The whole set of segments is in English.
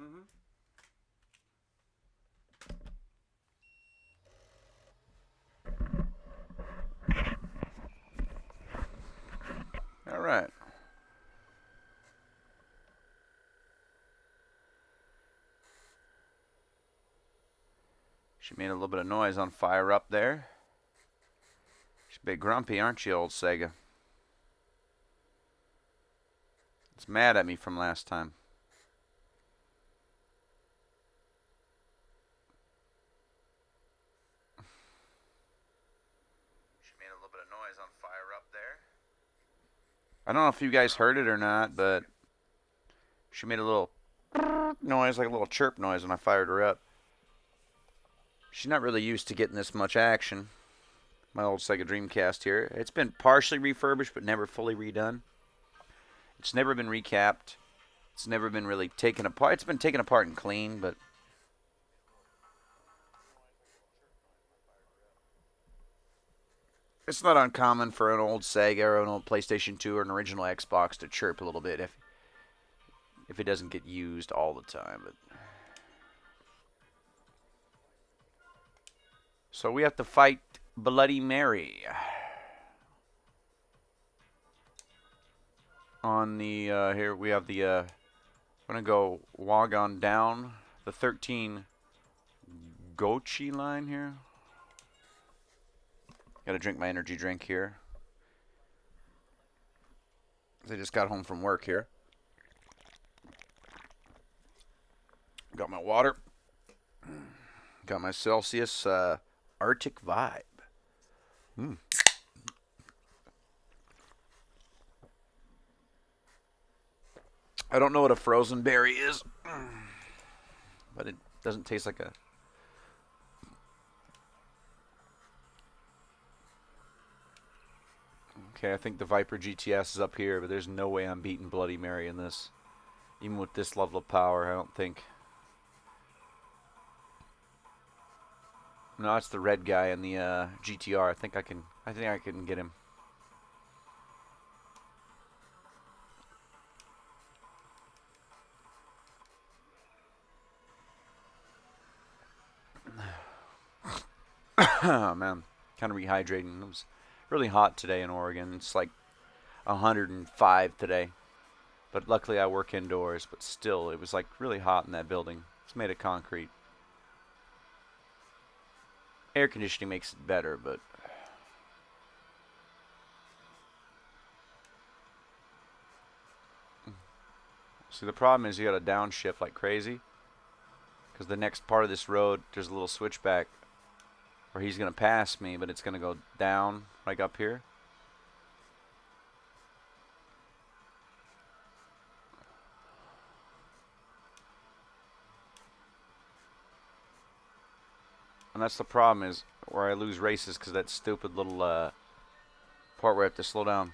Mm-hmm. All right. She made a little bit of noise on fire up there. She's a bit grumpy, aren't you, old Sega? It's mad at me from last time. She made a little bit of noise on fire up there. I don't know if you guys heard it or not, but she made a little noise, like a little chirp noise when I fired her up. She's not really used to getting this much action. My old Sega Dreamcast here. It's been partially refurbished, but never fully redone. It's never been recapped. It's never been really taken apart. It's been taken apart and cleaned, but it's not uncommon for an old Sega or an old PlayStation 2 or an original Xbox to chirp a little bit if it doesn't get used all the time. But so we have to fight Bloody Mary on the here we have the I'm gonna go wagon down the 13 Gochi line here. Gotta drink my energy drink here. I just got home from work here. Got my water. Got my Celsius Arctic Vibe. Mm. I don't know what a frozen berry is, but it doesn't taste like a... Okay, I think the Viper GTS is up here, but there's no way I'm beating Bloody Mary in this. Even with this level of power, I don't think. No, it's the red guy in the GTR. I think I can get him. Oh man, kind of rehydrating. It was really hot today in Oregon. It's like 105 today. But luckily I work indoors, but still it was like really hot in that building. It's made of concrete. Air conditioning makes it better, but see the problem is you got to downshift like crazy because the next part of this road there's a little switchback where he's going to pass me, but it's going to go down like up here. And that's the problem is where I lose races because that stupid little part where I have to slow down.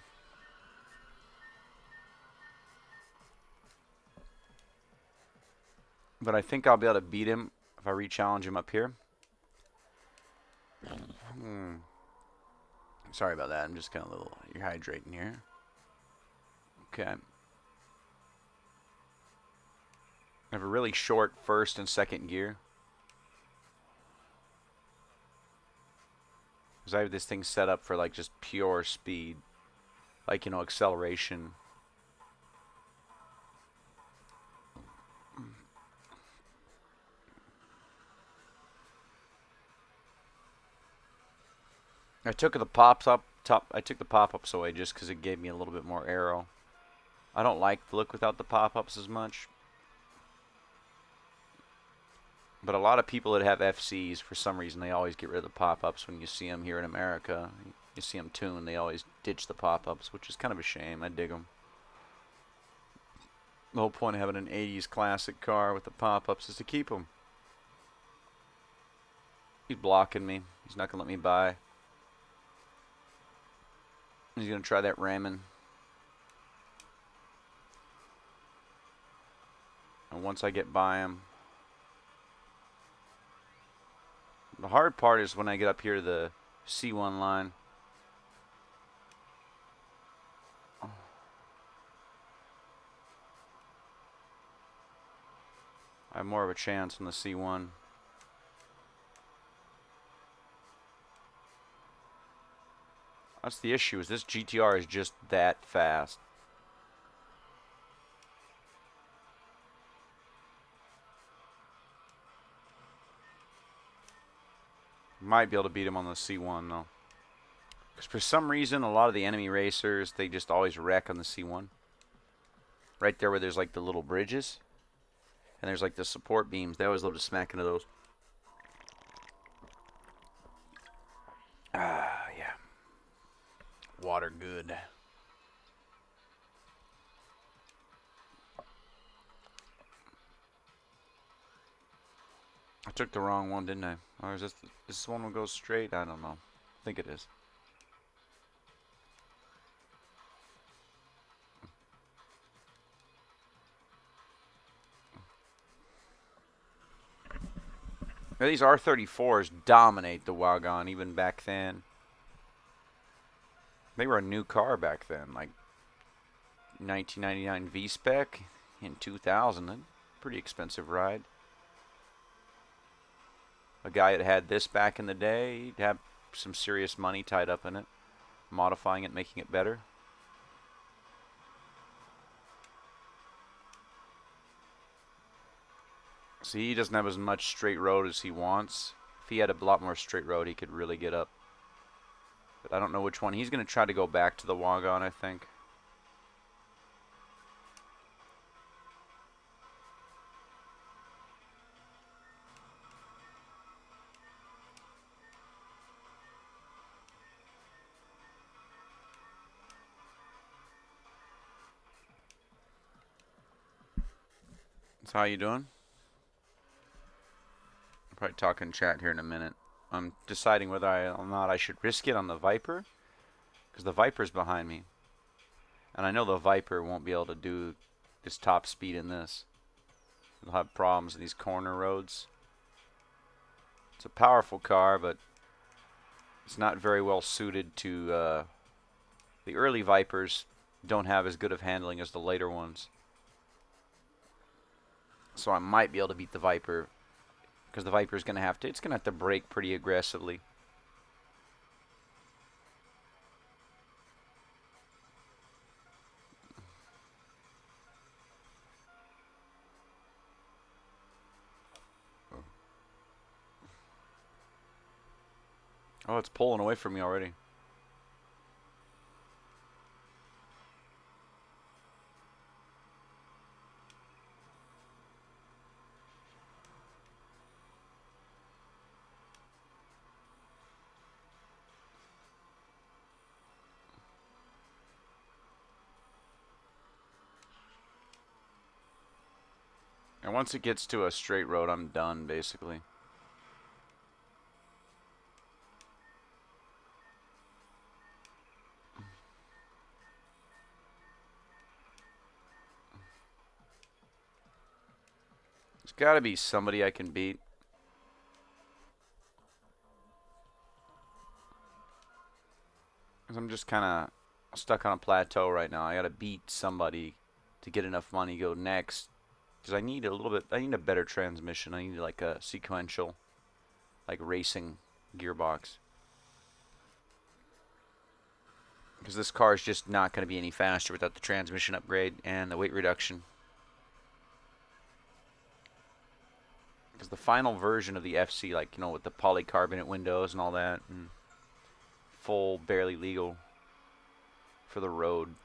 But I think I'll be able to beat him if I re-challenge him up here. Sorry about that. I'm just kind of a little rehydrating here. Okay. I have a really short first and second gear. Because I have this thing set up for like just pure speed. Like, you know, acceleration. I took the I took the pop-ups away just because it gave me a little bit more aero. I don't like the look without the pop-ups as much. But a lot of people that have FCs, for some reason, they always get rid of the pop-ups when you see them here in America. You see them tuned, they always ditch the pop-ups, which is kind of a shame. I dig them. The whole point of having an 80s classic car with the pop-ups is to keep them. He's blocking me. He's not going to let me by. He's going to try that ramming. And once I get by him... The hard part is when I get up here to the C1 line. I have more of a chance on the C1. That's the issue, is this GTR is just that fast. Might be able to beat him on the C1 though. Because for some reason, a lot of the enemy racers, they just always wreck on the C1. Right there where there's like the little bridges. And there's like the support beams. They always love to smack into those. Ah, yeah. Water good. I took the wrong one, didn't I? Or is this one will go straight? I don't know. I think it is. Now, these R34s dominate the wagon even back then. They were a new car back then, like 1999 V-Spec in 2000. A pretty expensive ride. A guy that had this back in the day, he'd have some serious money tied up in it, modifying it, making it better. See, he doesn't have as much straight road as he wants. If he had a lot more straight road, he could really get up. But I don't know which one. He's going to try to go back to the wagon, I think. So how you doing? I'll probably talk in chat here in a minute. I'm deciding whether or not I should risk it on the Viper, because the Viper's behind me. And I know the Viper won't be able to do this top speed in this. It'll have problems in these corner roads. It's a powerful car, but it's not very well suited to... the early Vipers don't have as good of handling as the later ones. So I might be able to beat the Viper, because the Viper's going to have to... It's going to have to brake pretty aggressively. Oh, it's pulling away from me already. And once it gets to a straight road, I'm done, basically. There's got to be somebody I can beat. Because I'm just kind of stuck on a plateau right now. I got to beat somebody to get enough money to go next. Because I need a little bit... I need a better transmission. I need like a sequential, like racing gearbox. Because this car is just not going to be any faster without the transmission upgrade and the weight reduction. Because the final version of the FC, like, you know, with the polycarbonate windows and all that, and full, barely legal for the road.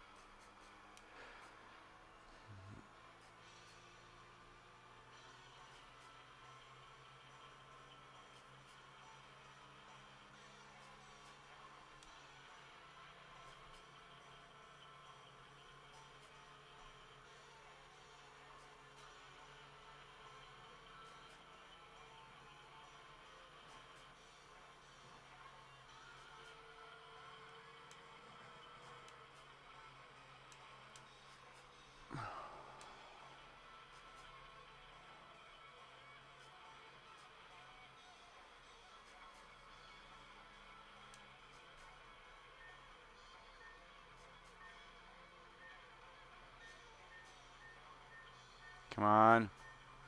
Come on.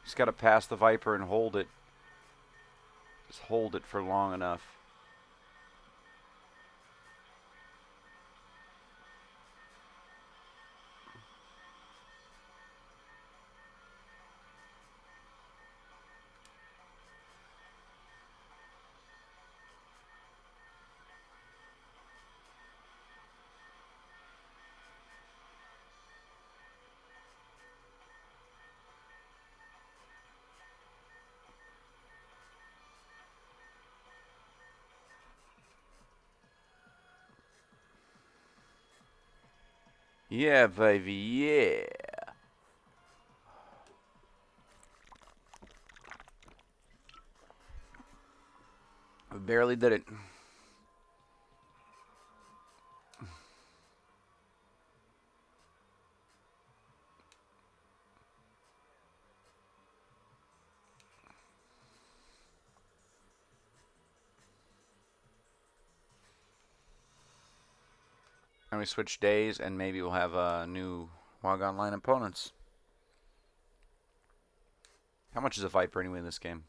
Just got to pass the Viper and hold it. Just hold it for long enough. Yeah, baby, yeah. We barely did it. And we switch days, and maybe we'll have new wagon line opponents. How much is a Viper anyway in this game?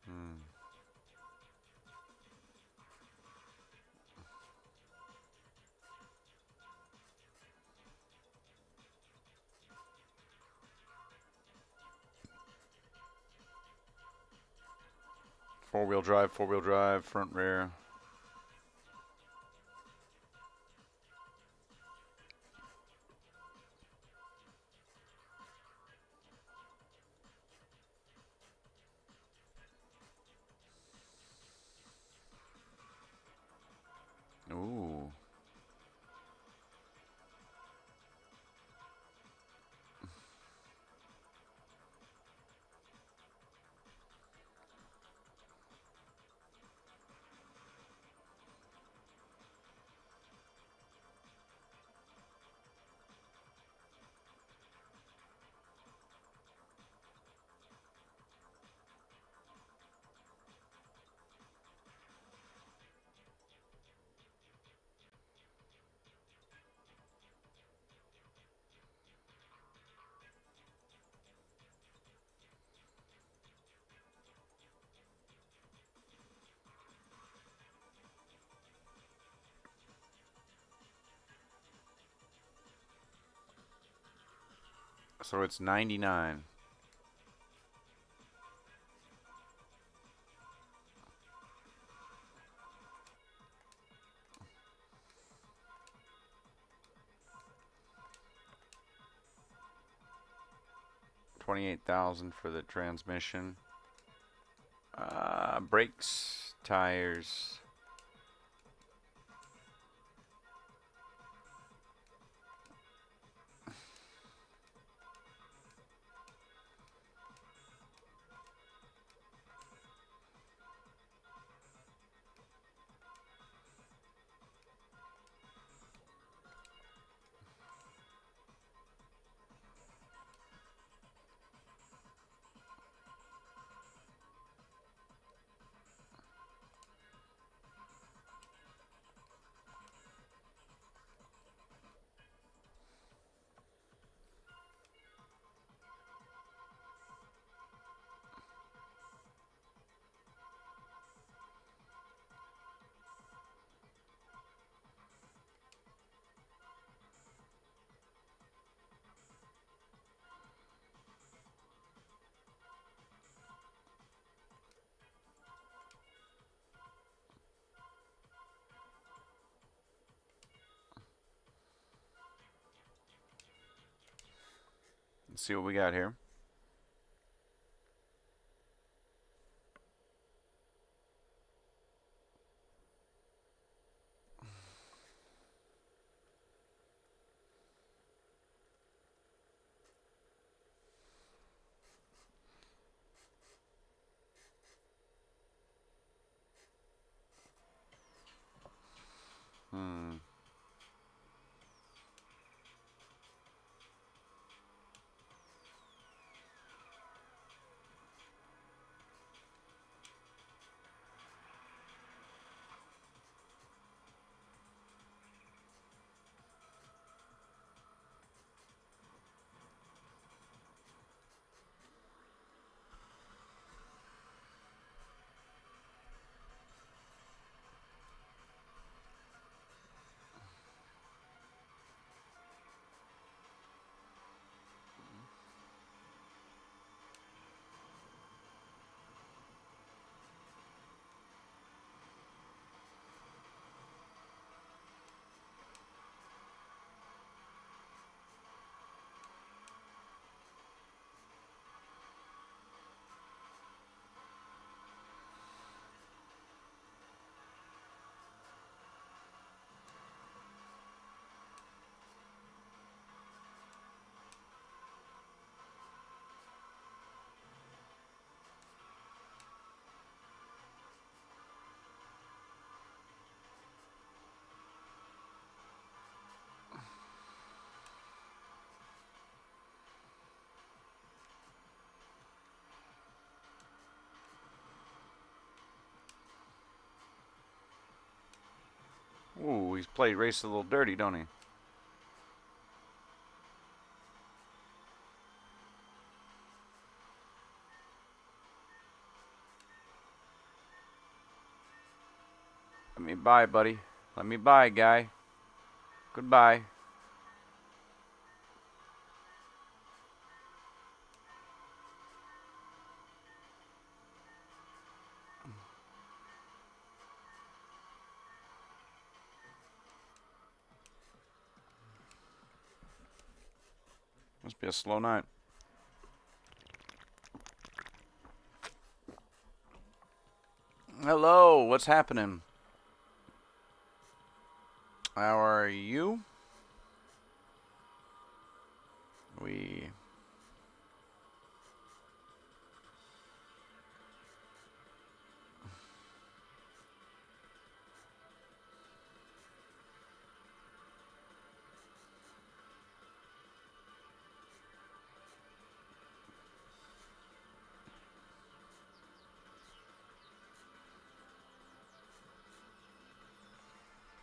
Hmm. Four-wheel drive, front, rear. Ooh. So it's 99. $28,000 for the transmission. Brakes, tires. Let's see what we got here. Hmm. he's played race a little dirty, don't he? Let me by, buddy. Let me by, guy. Goodbye. Must be a slow night. Hello, what's happening? How are you?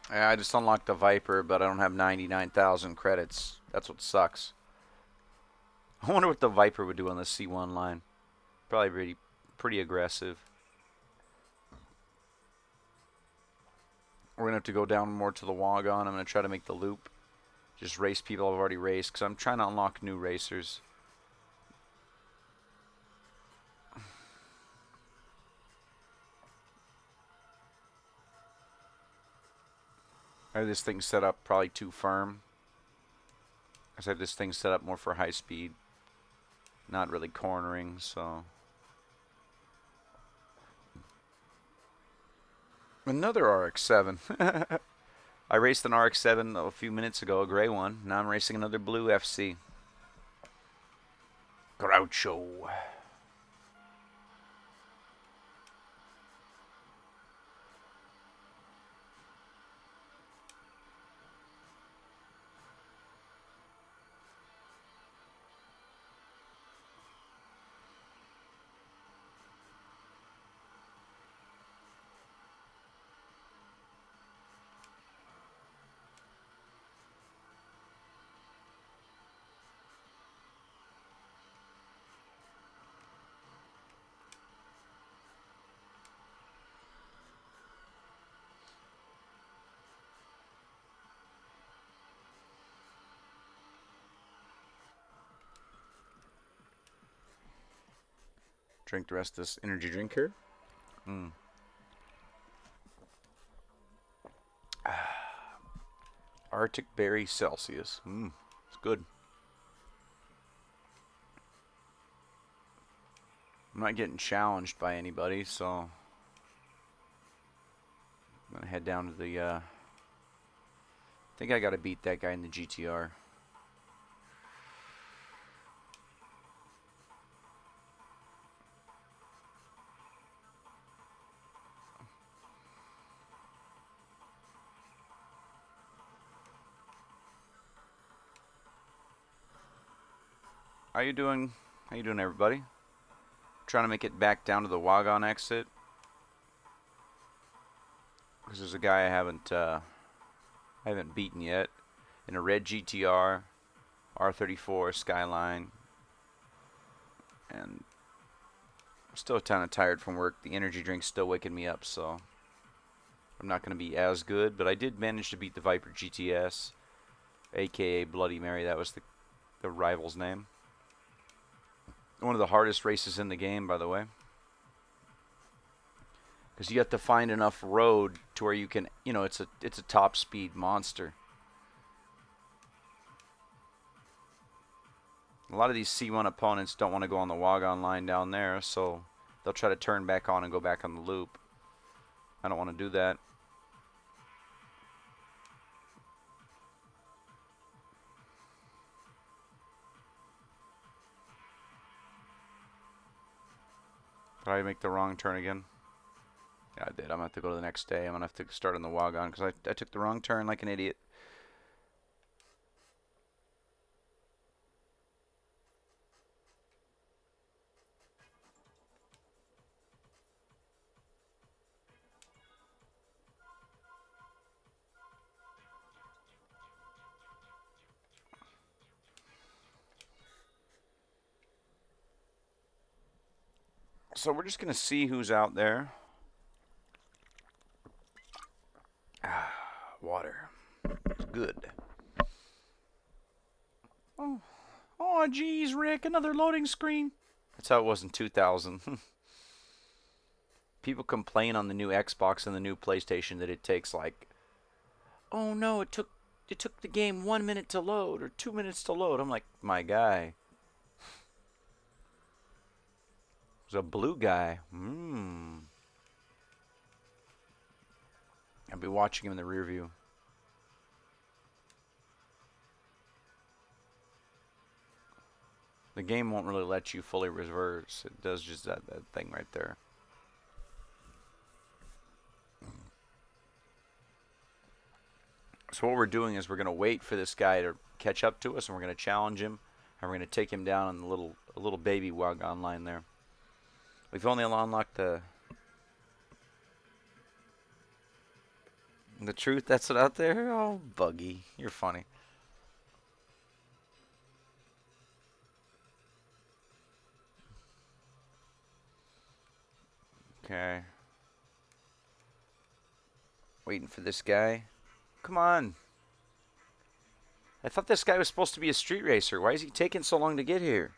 Yeah, I just unlocked the Viper, but I don't have 99,000 credits. That's what sucks. I wonder what the Viper would do on the C1 line. Probably pretty aggressive. We're going to have to go down more to the wagon. I'm going to try to make the loop. Just race people I've already raced, because I'm trying to unlock new racers. I have this thing set up probably too firm. I have this thing set up more for high speed. Not really cornering, so... Another RX-7. I raced an RX-7 a few minutes ago, a gray one. Now I'm racing another blue FC. Groucho. Drink the rest of this energy drink here. Arctic Berry Celsius. It's good. I'm not getting challenged by anybody, so I'm gonna head down to the I think I gotta beat that guy in the GTR. How you doing? How you doing, everybody? Trying to make it back down to the wagon exit. Because there's a guy I haven't beaten yet. In a red GTR, R34 Skyline. And I'm still kind of tired from work. The energy drink's still waking me up, so I'm not going to be as good. But I did manage to beat the Viper GTS, aka Bloody Mary. That was the rival's name. One of the hardest races in the game, by the way. Because you have to find enough road to where you can, you know, it's a top speed monster. A lot of these C1 opponents don't want to go on the wagon line down there, so they'll try to turn back on and go back on the loop. I don't want to do that. Did I make the wrong turn again? Yeah, I did. I'm going to have to go to the next day. I'm going to have to start on the wagon because I took the wrong turn like an idiot. So we're just going to see who's out there. Water. It's good. Oh, geez, Rick, another loading screen. That's how it was in 2000. People complain on the new Xbox and the new PlayStation that it takes like, oh no, it took the game 1 minute to load or 2 minutes to load. I'm like, my guy. It was a blue guy. I'll be watching him in the rear view. The game won't really let you fully reverse. It does just that thing right there. So what we're doing is we're going to wait for this guy to catch up to us, and we're going to challenge him, and we're going to take him down on the little baby wagon line there. We've only unlocked the truth. That's it out there. Oh, Buggy, you're funny. Okay. Waiting for this guy. Come on. I thought this guy was supposed to be a street racer. Why is he taking so long to get here?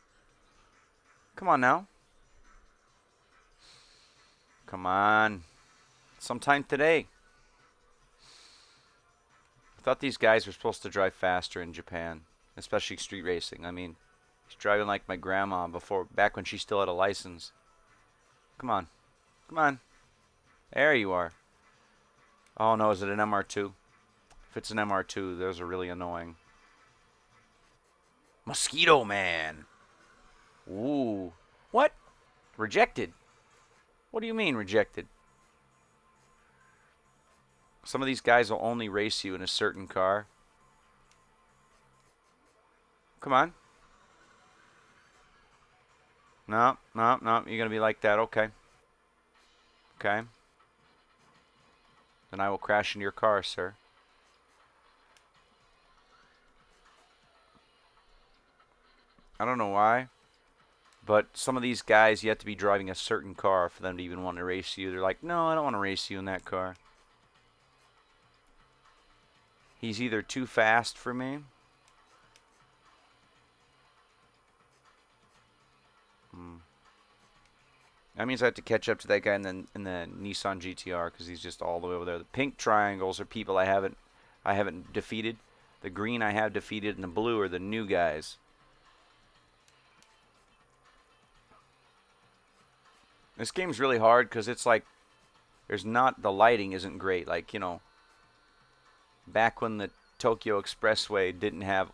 Come on now. Come on. Sometime today. I thought these guys were supposed to drive faster in Japan, especially street racing. I mean, he's driving like my grandma back when she still had a license. Come on. Come on. There you are. Oh no, is it an MR2? If it's an MR2, those are really annoying. Mosquito Man. Ooh. What? Rejected? What do you mean rejected? Some of these guys will only race you in a certain car. Come on. No. You're going to be like that. Okay. Okay. Then I will crash into your car, sir. I don't know why, but some of these guys, you have to be driving a certain car for them to even want to race you. They're like, no, I don't want to race you in that car. He's either too fast for me. That means I have to catch up to that guy in the Nissan GTR because he's just all the way over there. The pink triangles are people I haven't defeated. The green I have defeated, and the blue are the new guys. This game's really hard because it's like the lighting isn't great. Like, you know, back when the Tokyo Expressway didn't have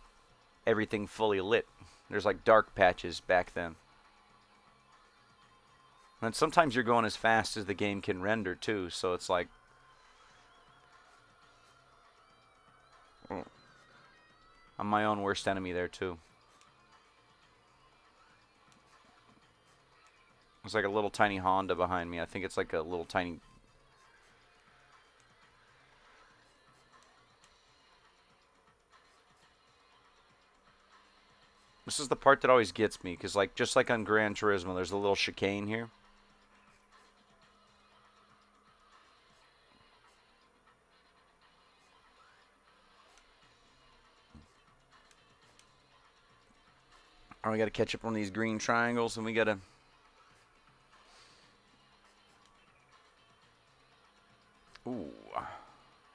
everything fully lit. There's like dark patches back then. And sometimes you're going as fast as the game can render too, so it's like, I'm my own worst enemy there too. There's like a little tiny Honda behind me. I think it's like a little tiny... This is the part that always gets me, because like just like on Gran Turismo, there's a little chicane here. Oh, we got to catch up on these green triangles, and we got to... Ooh.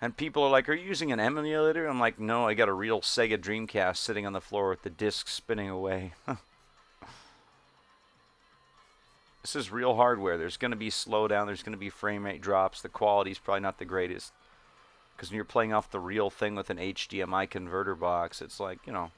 And people are like, are you using an emulator? I'm like, no, I got a real Sega Dreamcast sitting on the floor with the disc spinning away. This is real hardware. There's going to be slowdown. There's going to be frame rate drops. The quality's probably not the greatest. Because when you're playing off the real thing with an HDMI converter box, it's like, you know...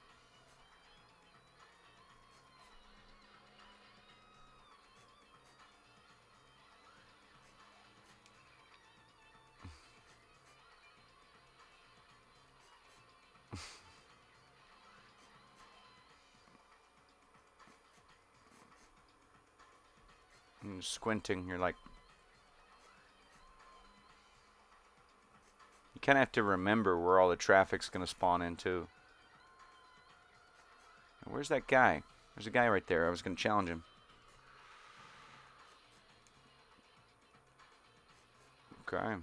Squinting, you're like... You kind of have to remember where all the traffic's going to spawn into. Where's that guy? There's a guy right there. I was going to challenge him. Okay.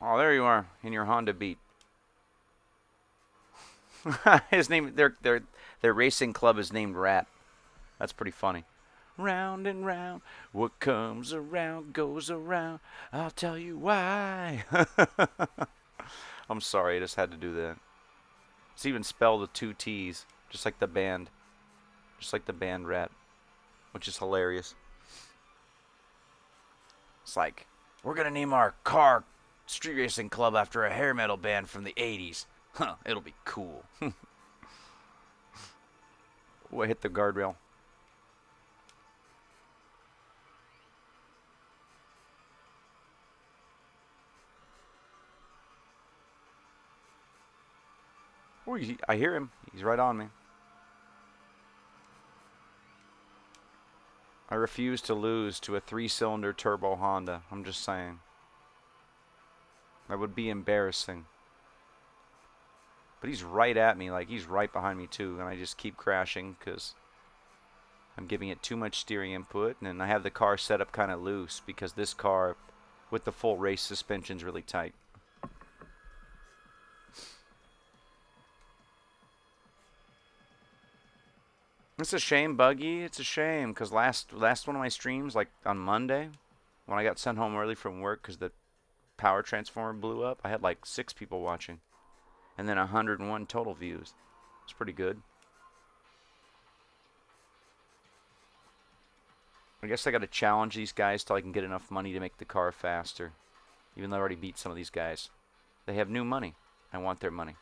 Oh, there you are in your Honda Beat. His name, their racing club is named Rat. That's pretty funny. Round and round, what comes around goes around. I'll tell you why. I'm sorry, I just had to do that. It's even spelled with 2 T's, just like the band Rat, which is hilarious. It's like, we're gonna name our car street racing club after a hair metal band from the 80s. Huh, it'll be cool. Oh, I hit the guardrail. Oh, I hear him. He's right on me. I refuse to lose to a 3-cylinder turbo Honda. I'm just saying. That would be embarrassing. But he's right at me, like he's right behind me too, and I just keep crashing because I'm giving it too much steering input, and I have the car set up kind of loose because this car with the full race suspension is really tight. It's a shame, Buggy. It's a shame because last one of my streams, like on Monday, when I got sent home early from work because the power transformer blew up, I had like 6 people watching, and then 101 total views. It's pretty good. I guess I got to challenge these guys till I can get enough money to make the car faster, even though I already beat some of these guys. They have new money. I want their money.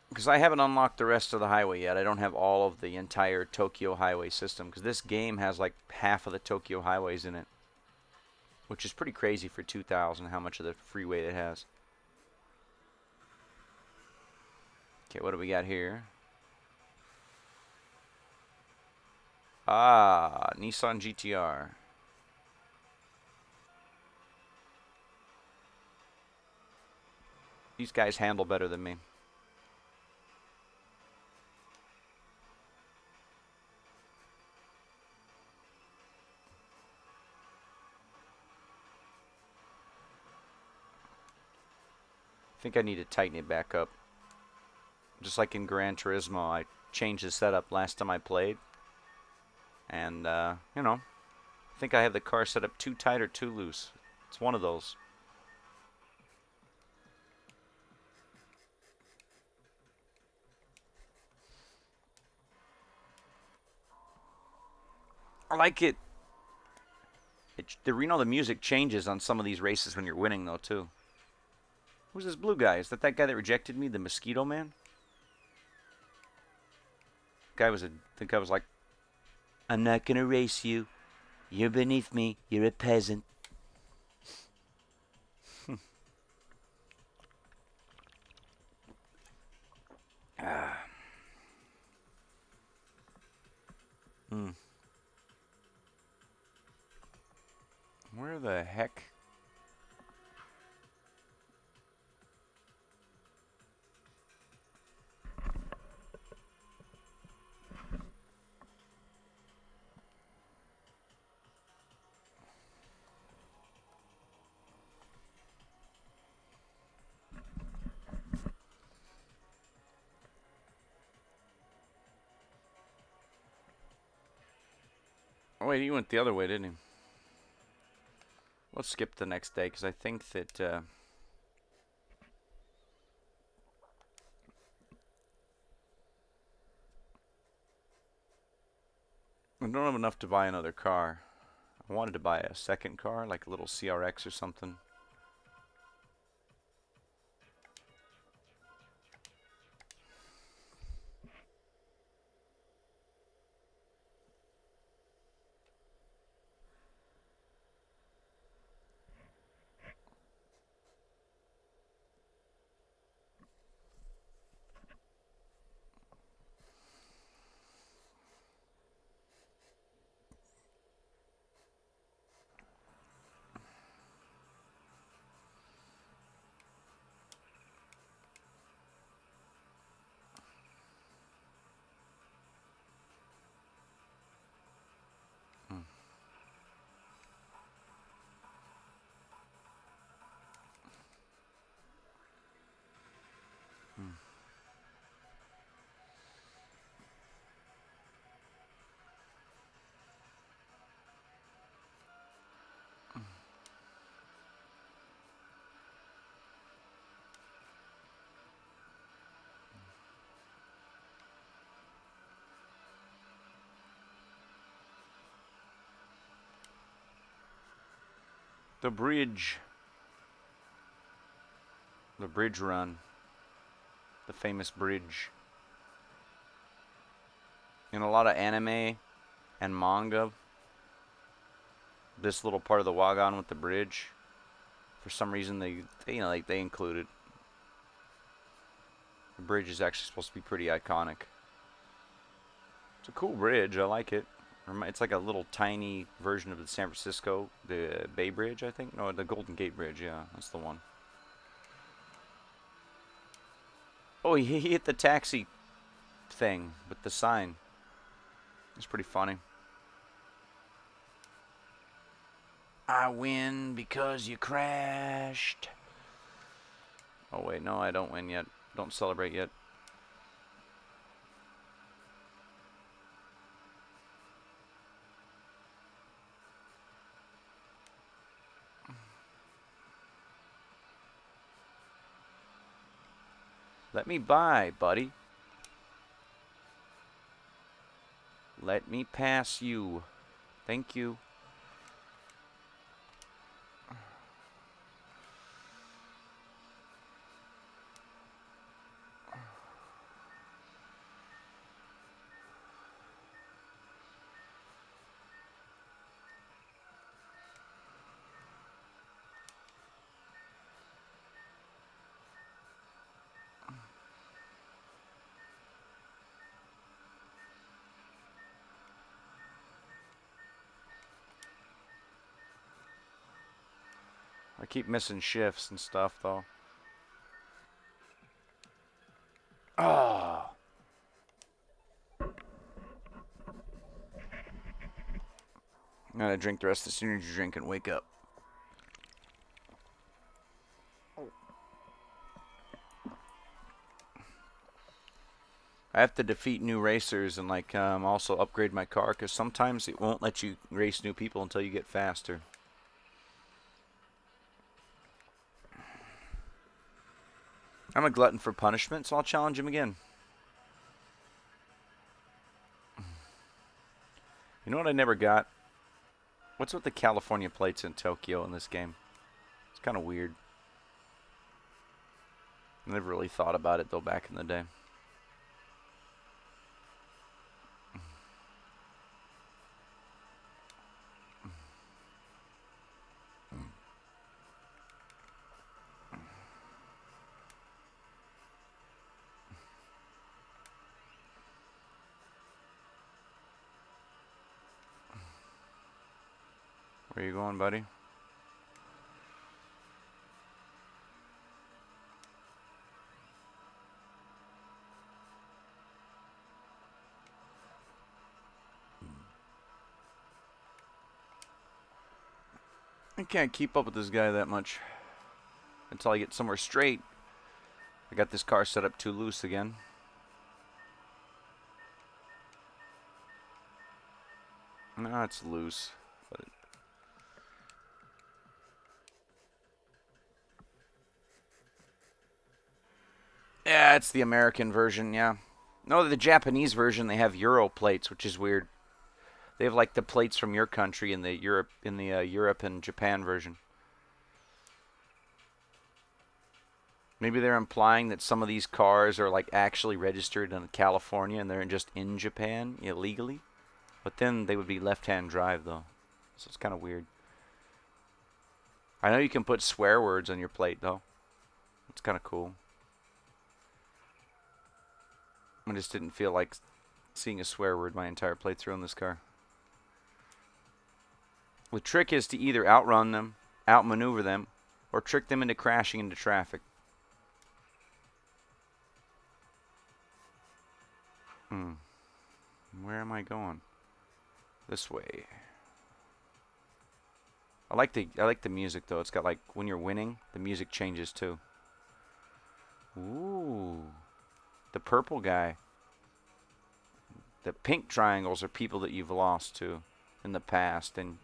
Because I haven't unlocked the rest of the highway yet. I don't have all of the entire Tokyo highway system. Because this game has like half of the Tokyo highways in it. Which is pretty crazy for 2000, how much of the freeway it has. Okay, what do we got here? Ah, Nissan GTR. These guys handle better than me. I think I need to tighten it back up. Just like in Gran Turismo, I changed the setup last time I played. And, you know, I think I have the car set up too tight or too loose. It's one of those. I like it. The music changes on some of these races when you're winning, though, too. Who's this blue guy? Is that guy that rejected me, the Mosquito Man? The guy was like, I'm not gonna race you. You're beneath me. You're a peasant. Where the heck? Oh, wait, he went the other way, didn't he? Let's skip the next day, because I think that... I don't have enough to buy another car. I wanted to buy a second car, like a little CRX or something. The bridge. The bridge run. The famous bridge. In a lot of anime and manga, this little part of the wagon with the bridge, for some reason they they include it. The bridge is actually supposed to be pretty iconic. It's a cool bridge. I like it. It's like a little tiny version of the San Francisco, the Bay Bridge, I think. No, the Golden Gate Bridge. Yeah, that's the one. Oh, he hit the taxi thing with the sign. It's pretty funny. I win because you crashed. Oh, wait. No, I don't win yet. Don't celebrate yet. Let me by, buddy. Let me pass you. Thank you. I keep missing shifts and stuff, though. Oh. I'm gonna drink the rest of this energy drink and wake up. I have to defeat new racers and also upgrade my car, because sometimes it won't let you race new people until you get faster. I'm a glutton for punishment, so I'll challenge him again. You know what I never got? What's with the California plates in Tokyo in this game? It's kind of weird. I never really thought about it, though, back in the day. Where you going, buddy? I can't keep up with this guy that much until I get somewhere straight. I got this car set up too loose again. No, it's loose. But yeah, it's the American version, yeah. No, the Japanese version, they have Euro plates, which is weird. They have like the plates from your country in the Europe and Japan version. Maybe they're implying that some of these cars are like actually registered in California and they're just in Japan illegally. But then they would be left-hand drive though. So it's kind of weird. I know you can put swear words on your plate though. It's kind of cool. I just didn't feel like seeing a swear word my entire playthrough on this car. The trick is to either outrun them, outmaneuver them, or trick them into crashing into traffic. Where am I going? This way. I like the music though. It's got like when you're winning, the music changes too. Ooh. The purple guy. The pink triangles are people that you've lost to in the past, and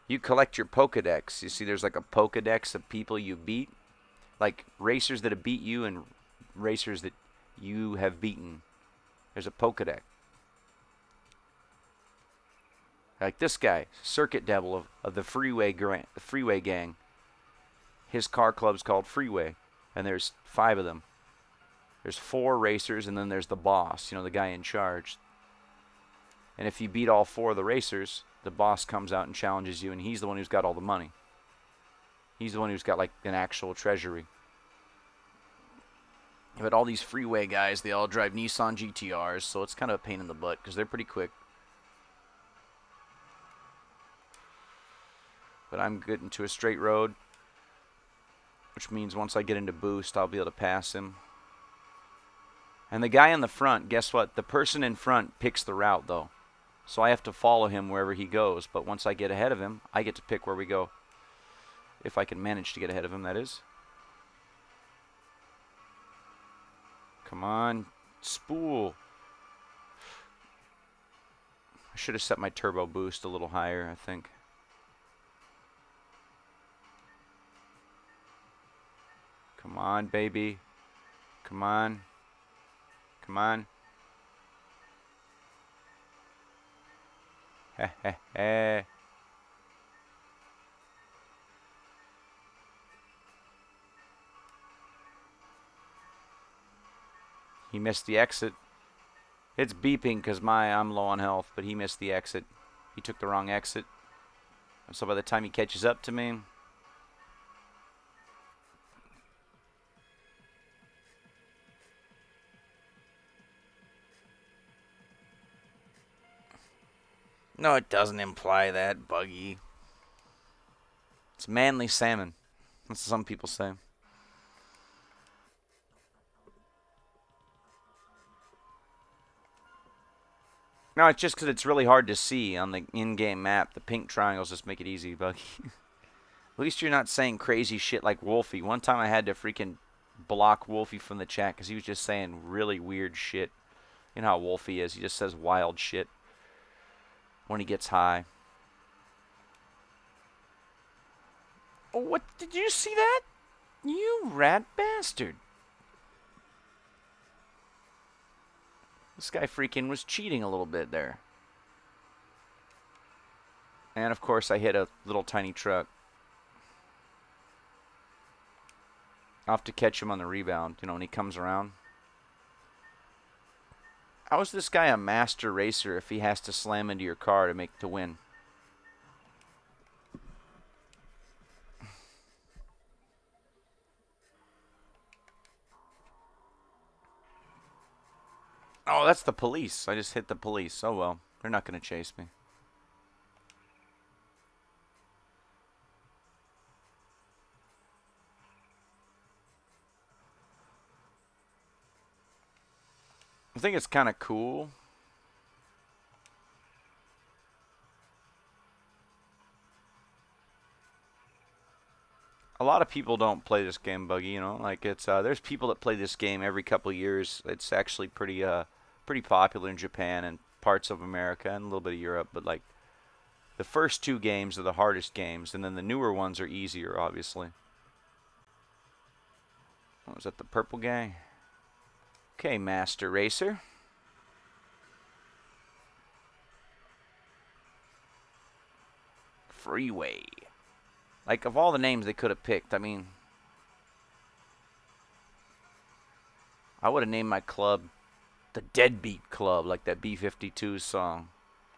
you collect your Pokedex. You see there's like a Pokedex of people you beat, like racers that have beat you and racers that you have beaten. There's a Pokedex. Like this guy, Circuit Devil of the Freeway Gang. His car club's called Freeway, and there's 5 of them. There's 4 racers, and then there's the boss, the guy in charge. And if you beat all 4 of the racers, the boss comes out and challenges you, and he's the one who's got all the money. He's the one who's got, like, an actual treasury. But all these Freeway guys, they all drive Nissan GTRs, so it's kind of a pain in the butt, because they're pretty quick. But I'm getting to a straight road, which means once I get into boost, I'll be able to pass him. And the guy in the front, guess what? The person in front picks the route, though. So I have to follow him wherever he goes. But once I get ahead of him, I get to pick where we go. If I can manage to get ahead of him, that is. Come on. Spool. I should have set my turbo boost a little higher, I think. Come on, baby. Come on. Come on. Heh heh heh. He missed the exit. It's beeping because I'm low on health, but he missed the exit. He took the wrong exit. And so by the time he catches up to me, no, it doesn't imply that, Buggy. It's manly salmon. That's what some people say. No, it's just because it's really hard to see on the in-game map. The pink triangles just make it easy, Buggy. At least you're not saying crazy shit like Wolfie. One time I had to freaking block Wolfie from the chat because he was just saying really weird shit. You know how Wolfie is. He just says wild shit when he gets high. Oh, what? Did you see that? You rat bastard. This guy freaking was cheating a little bit there. And, of course, I hit a little tiny truck. I'll have to catch him on the rebound, when he comes around. How is this guy a master racer if he has to slam into your car to win? Oh, that's the police. I just hit the police. Oh, well. They're not going to chase me. I think it's kind of cool. A lot of people don't play this game, Buggy, like it's there's people that play this game every couple of years. It's actually pretty popular in Japan and parts of America and a little bit of Europe, but like the first 2 games are the hardest games, and then the newer ones are easier, obviously. Oh, is that the purple guy? Okay, Master Racer. Freeway. Like, of all the names they could have picked, I mean, I would have named my club the Deadbeat Club, like that B-52 song.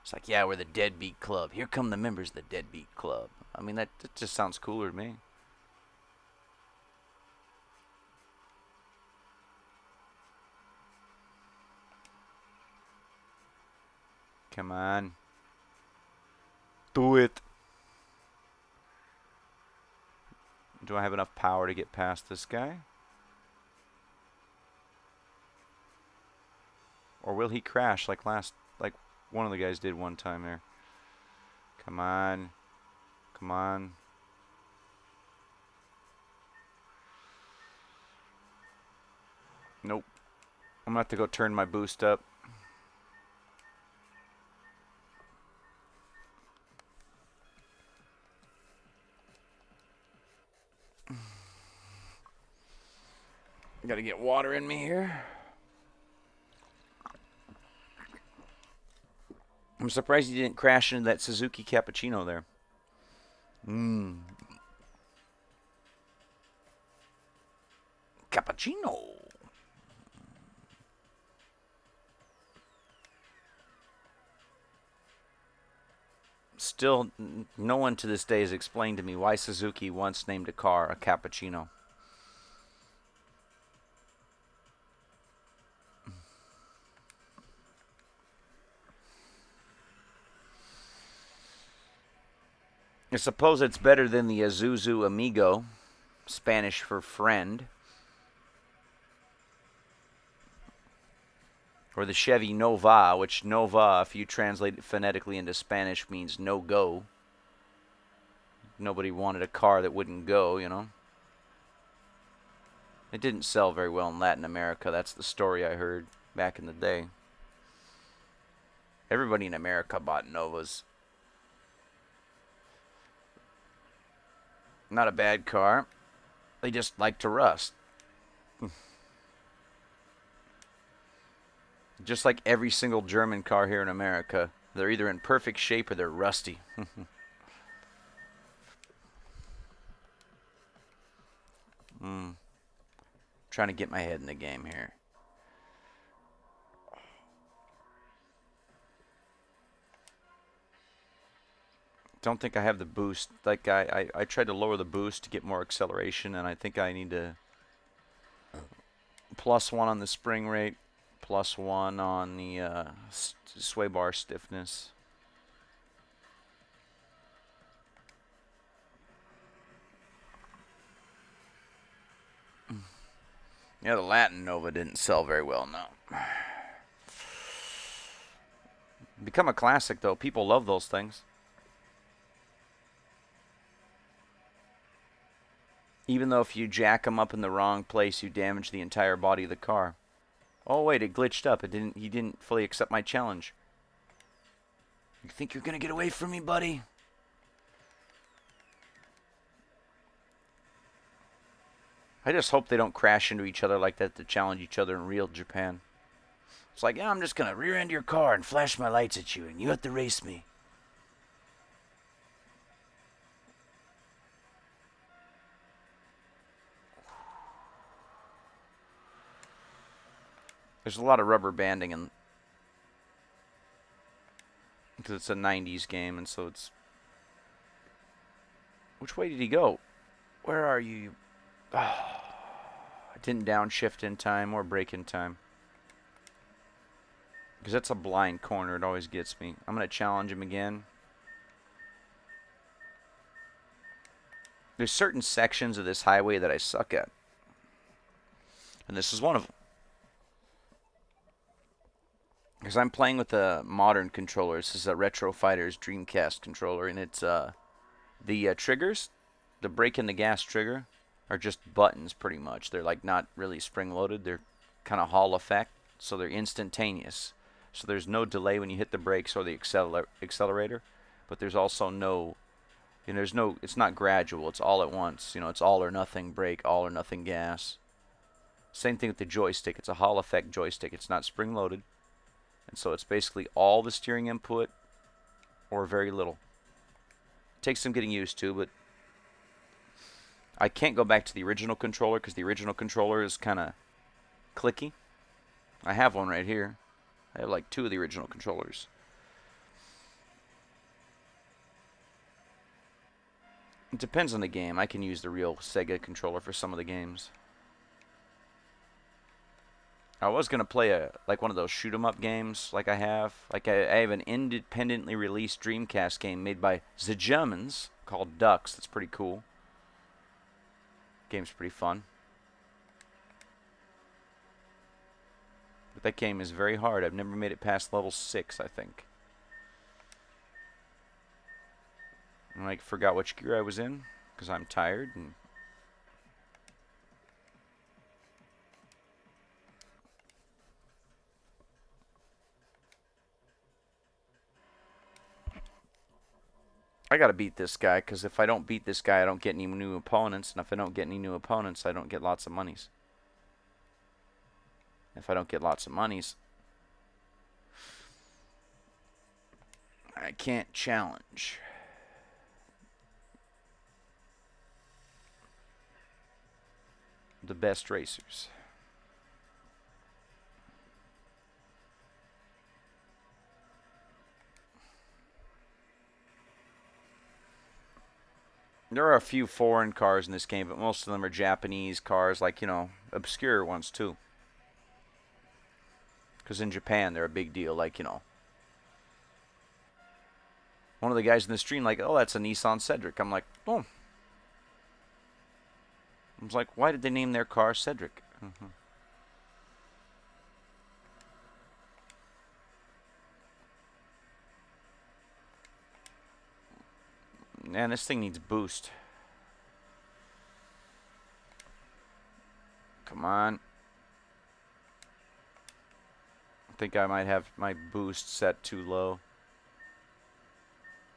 It's like, yeah, we're the Deadbeat Club. Here come the members of the Deadbeat Club. I mean, that just sounds cooler to me. Come on. Do it. Do I have enough power to get past this guy? Or will he crash like one of the guys did one time there? Come on. Come on. Nope. I'm going to have to go turn my boost up. Got to get water in me here. I'm surprised you didn't crash into that Suzuki Cappuccino there. Cappuccino. Still, no one to this day has explained to me why Suzuki once named a car a Cappuccino. I suppose it's better than the Isuzu Amigo, Spanish for friend, or the Chevy Nova, which Nova, if you translate it phonetically into Spanish, means no go. Nobody wanted a car that wouldn't go, you know. It didn't sell very well in Latin America. That's the story I heard back in the day. Everybody in America bought Novas. Not a bad car. They just like to rust. Just like every single German car here in America. They're either in perfect shape or they're rusty. Trying to get my head in the game here. Don't think I have the boost. Like I tried to lower the boost to get more acceleration, and I think I need to +1 on the spring rate, +1 on the sway bar stiffness. Yeah, the Latin Nova didn't sell very well, no. Become a classic, though. People love those things. Even though if you jack them up in the wrong place, you damage the entire body of the car. Oh, wait, it glitched up. He didn't fully accept my challenge. You think you're going to get away from me, buddy? I just hope they don't crash into each other like that to challenge each other in real Japan. It's like, yeah, I'm just going to rear end your car and flash my lights at you, and you have to race me. There's a lot of rubber banding in, because it's a 90s game, and so it's... Which way did he go? Where are you? Oh, I didn't downshift in time or brake in time. Because that's a blind corner. It always gets me. I'm going to challenge him again. There's certain sections of this highway that I suck at. And this is one of them. Because I'm playing with a modern controller. This is a Retro Fighters Dreamcast controller. And it's the triggers, the brake and the gas trigger, are just buttons pretty much. They're like not really spring-loaded. They're kind of Hall effect. So they're instantaneous. So there's no delay when you hit the brakes or the accelerator. But there's also no... You know, there's no, it's not gradual. It's all at once. You know, it's all or nothing brake, all or nothing gas. Same thing with the joystick. It's a Hall effect joystick. It's not spring-loaded. And so it's basically all the steering input or very little. Takes some getting used to, but I can't go back to the original controller because the original controller is kind of clicky. I have one right here. I have like 2 of the original controllers. It depends on the game. I can use the real Sega controller for some of the games. I was going to play like one of those shoot 'em up games like I have. Like I have an independently released Dreamcast game made by the Germans called Ducks. That's pretty cool. Game's pretty fun. But that game is very hard. I've never made it past level 6, I think. And I forgot which gear I was in because I'm tired. And I gotta beat this guy because if I don't beat this guy, I don't get any new opponents. And if I don't get any new opponents, I don't get lots of monies. If I don't get lots of monies, I can't challenge. The best racers. There are a few foreign cars in this game, but most of them are Japanese cars, like, you know, obscure ones too. Because in Japan, they're a big deal, like, you know. One of the guys in the stream, like, oh, that's a Nissan Cedric. I'm like, oh. I was like, why did they name their car Cedric? Man, this thing needs boost. Come on. I think I might have my boost set too low.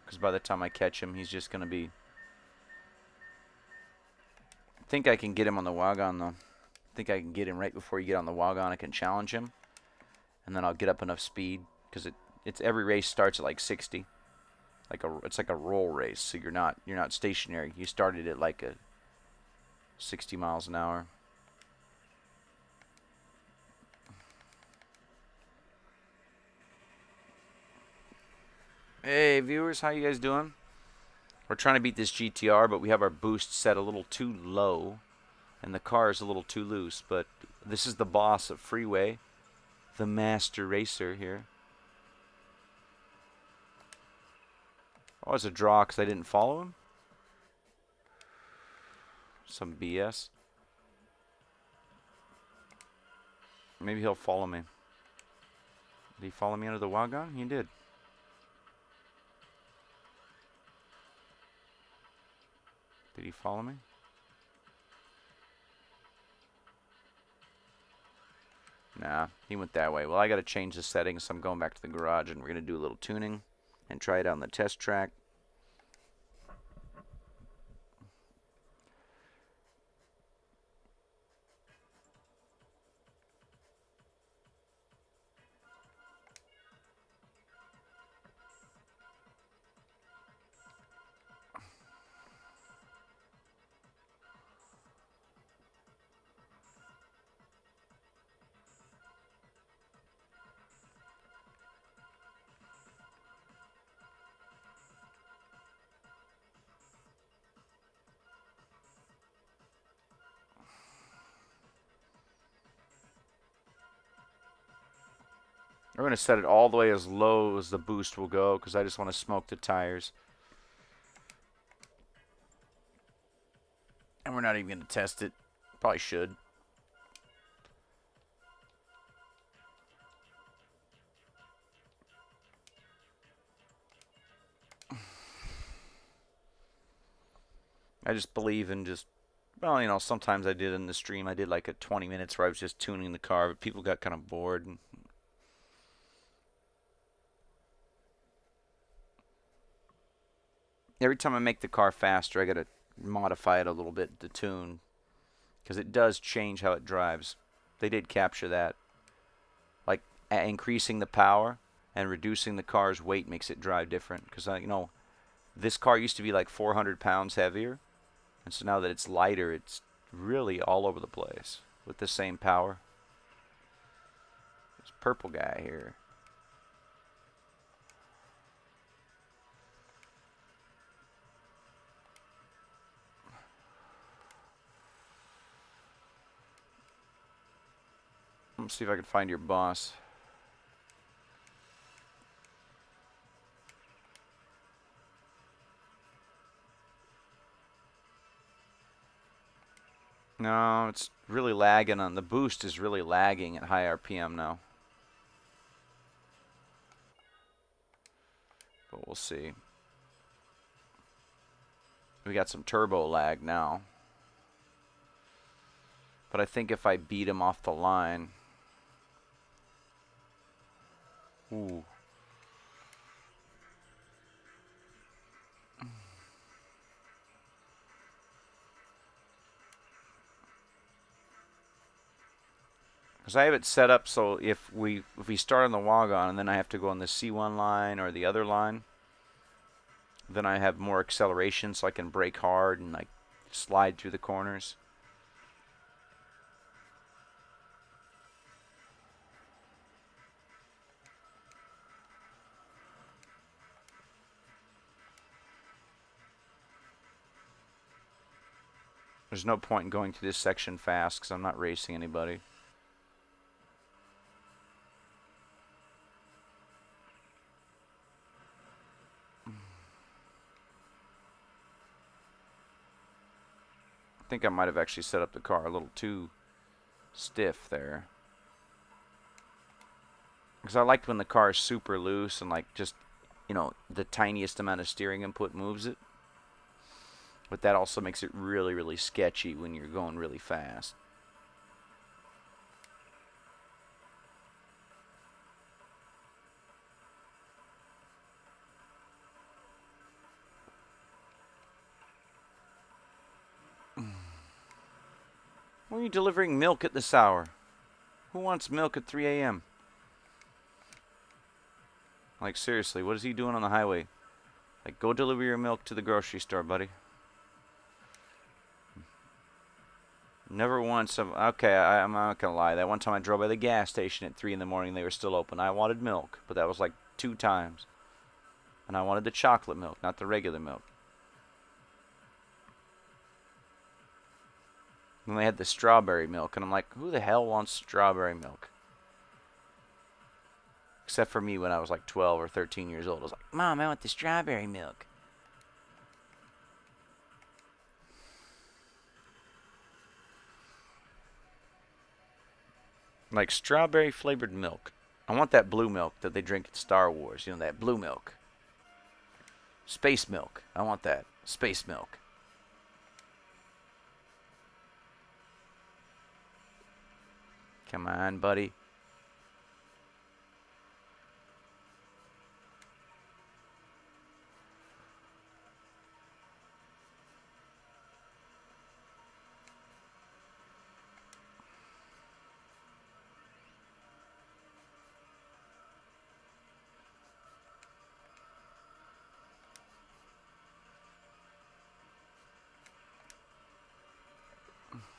Because by the time I catch him, he's just going to be... I think I can get him on the wagon, though. I think I can get him right before you get on the wagon. I can challenge him. And then I'll get up enough speed. Because it's every race starts at like 60. It's like a roll race, so you're not stationary. You started at like a 60 miles an hour. Hey viewers, how you guys doing? We're trying to beat this GTR, but we have our boost set a little too low, and the car is a little too loose. But this is the boss of Freeway, the master racer here. Oh, it's a draw because I didn't follow him? Some BS. Maybe he'll follow me. Did he follow me under the wagon? He did. Did he follow me? Nah, he went that way. Well, I got to change the settings, so I'm going back to the garage, and we're going to do a little tuning and try it on the test track. We're going to set it all the way as low as the boost will go because I just want to smoke the tires. And we're not even going to test it. Probably should. I just believe in just, well, you know, sometimes I did in the stream. I did like a 20 minutes where I was just tuning the car, but people got kind of bored. And every time I make the car faster, I got to modify it a little bit to tune because it does change how it drives. They did capture that. Like increasing the power and reducing the car's weight makes it drive different because, you know, this car used to be like 400 pounds heavier. And so now that it's lighter, it's really all over the place with the same power. This purple guy here. Let's see if I can find your boss. No, it's really lagging on the boost is really lagging at high RPM now. But we'll see. We got some turbo lag now. But I think if I beat him off the line. Ooh. Because I have it set up so if we start on the wagon and then I have to go on the C1 line or the other line, Then I have more acceleration so I can brake hard and like slide through the corners. There's no point in going through this section fast because I'm not racing anybody. I think I might have actually set up the car a little too stiff there. Because I liked when the car is super loose and like just, you know, the tiniest amount of steering input moves it. But that also makes it really, really sketchy when you're going really fast. Why are you delivering milk at this hour? Who wants milk at 3 a.m.? Like, seriously, what is he doing on the highway? Like, go deliver your milk to the grocery store, buddy. Never once. Okay, I'm not going to lie. That one time I drove by the gas station at 3 in the morning, they were still open. I wanted milk, but that was like 2 times. And I wanted the chocolate milk, not the regular milk. And they had the strawberry milk, and I'm like, who the hell wants strawberry milk? Except for me when I was like 12 or 13 years old. I was like, Mom, I want the strawberry milk. Like strawberry flavored milk. I want that blue milk that they drink in Star Wars. You know, that blue milk. Space milk. I want that. Space milk. Come on, buddy.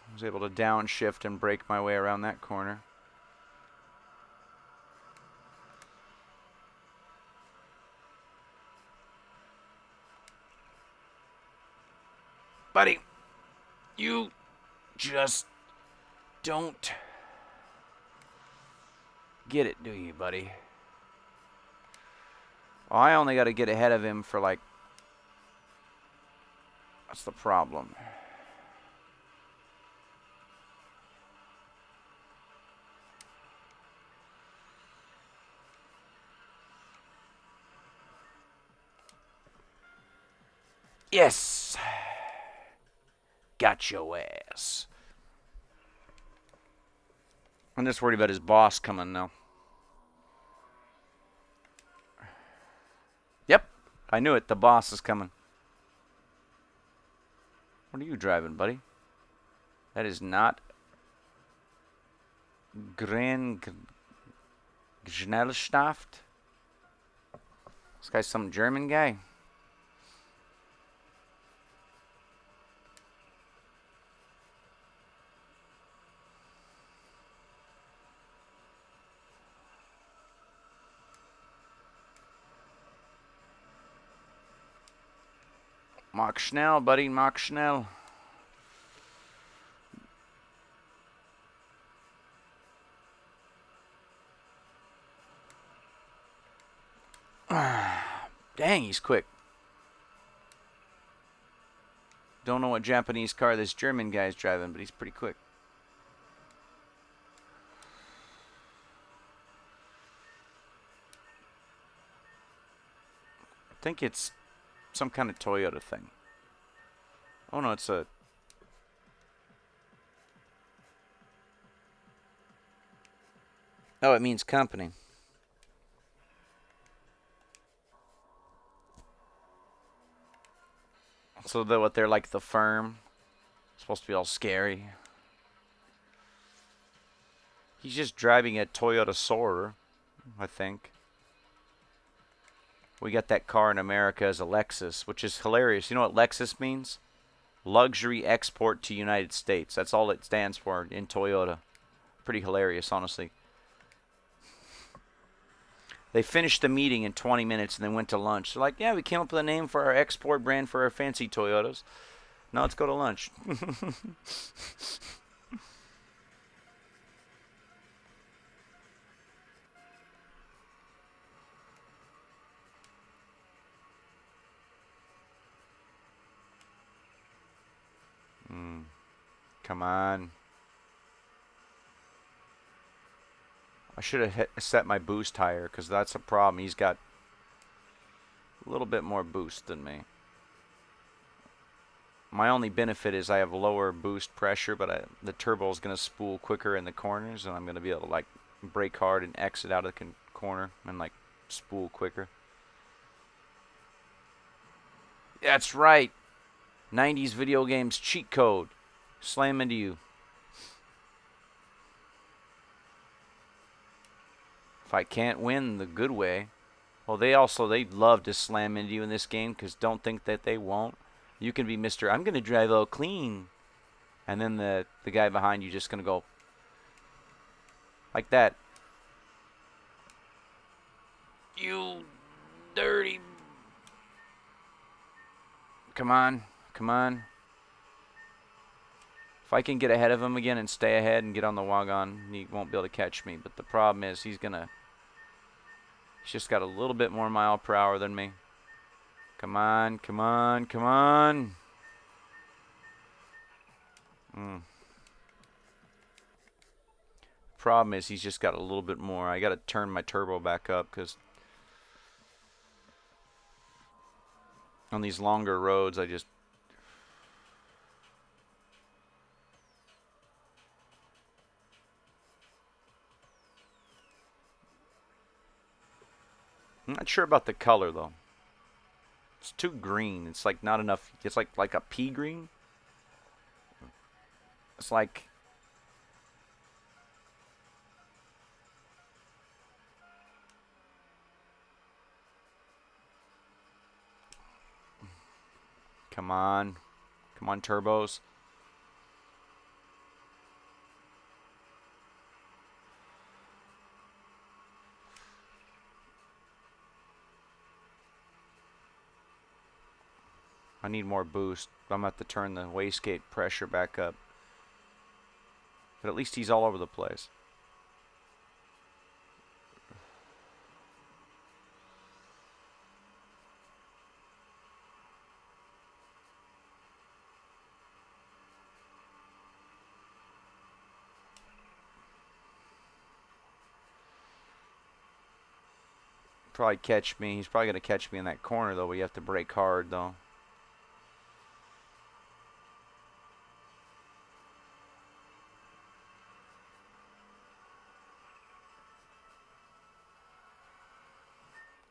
I was able to downshift and brake my way around that corner. Buddy, you just don't get it, do you, buddy? Well, I only got to get ahead of him for like... That's the problem. Yes! Got your ass. I'm just worried about his boss coming now. Yep, I knew it. The boss is coming. What are you driving, buddy? That is not Gran Schnellstaft. This guy's some German guy. Mach schnell, buddy. Mach schnell. Dang, he's quick. Don't know what Japanese car this German guy's driving, but he's pretty quick. I think it's some kind of Toyota thing. Oh no, it's a... Oh, it means company. So what they're like the firm. Supposed to be all scary. He's just driving a Toyota Soarer, I think. We got that car in America as a Lexus, which is hilarious. You know what Lexus means? Luxury export to United States. That's all it stands for in Toyota. Pretty hilarious, honestly. They finished the meeting in 20 minutes and then went to lunch. They're like, yeah, we came up with a name for our export brand for our fancy Toyotas. Now let's go to lunch. Come on. I should have set my boost higher because that's a problem. He's got a little bit more boost than me. My only benefit is I have lower boost pressure, but the turbo is going to spool quicker in the corners, and I'm going to be able to like brake hard and exit out of the corner and like spool quicker. That's right. 90s video games cheat code. Slam into you. If I can't win the good way. Well, they love to slam into you in this game because don't think that they won't. You can be Mr. I'm going to drive all clean. And then the guy behind you just going to go like that. You dirty. Come on. Come on. If I can get ahead of him again and stay ahead and get on the wagon, he won't be able to catch me. But the problem is he's just got a little bit more mile per hour than me. Come on, come on, come on. Problem is he's just got a little bit more. I got to turn my turbo back up because on these longer roads I'm not sure about the color though. It's too green. It's like not enough. It's like a pea green. It's like come on. Come on, turbos. I need more boost. I'm going to have to turn the wastegate pressure back up. But at least he's all over the place. Probably catch me. He's probably going to catch me in that corner, though. We have to brake hard, though.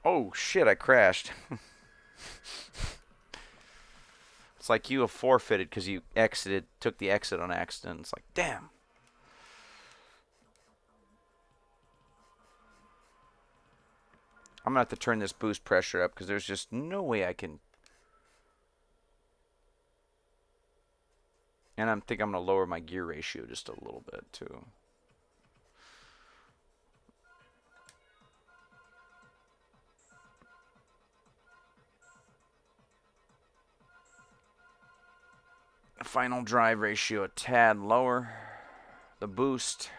Oh, shit, I crashed. It's like you have forfeited because you took the exit on accident. It's like, damn. I'm going to have to turn this boost pressure up because there's just no way I can. And I think I'm going to lower my gear ratio just a little bit, too. Final drive ratio a tad lower. The boost.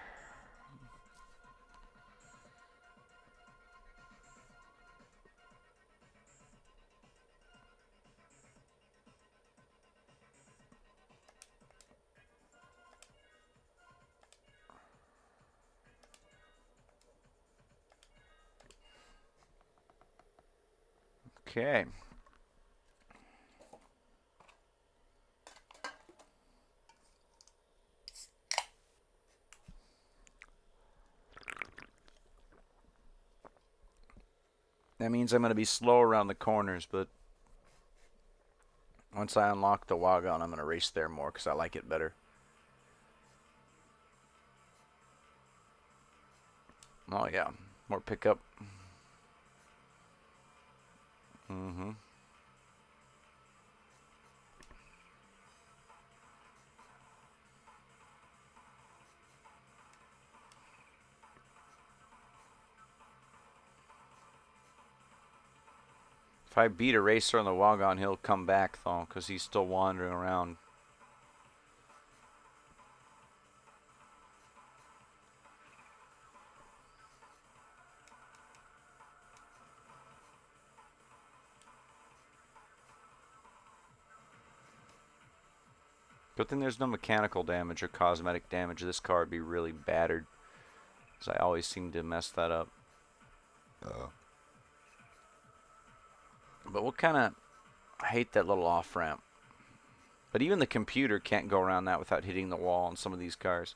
Okay. That means I'm going to be slow around the corners, but once I unlock the wagon, I'm going to race there more because I like it better. Oh, yeah. More pickup. Mm-hmm. If I beat a racer on the wagon, he'll come back, though, because he's still wandering around. Good thing there's no mechanical damage or cosmetic damage. This car would be really battered, because I always seem to mess that up. But what kind of... I hate that little off-ramp. But even the computer can't go around that without hitting the wall on some of these cars.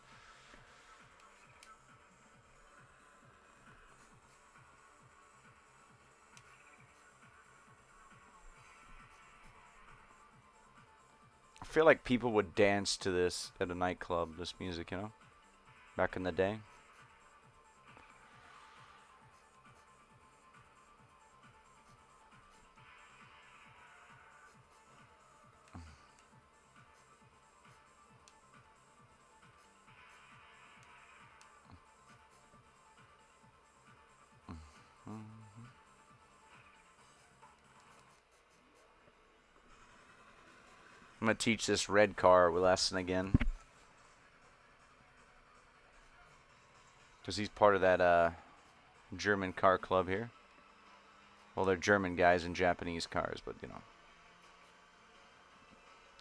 I feel like people would dance to this at a nightclub, this music, you know? Back in the day. I'm going to teach this red car a lesson again. Because he's part of that German car club here. Well, they're German guys in Japanese cars, but, you know.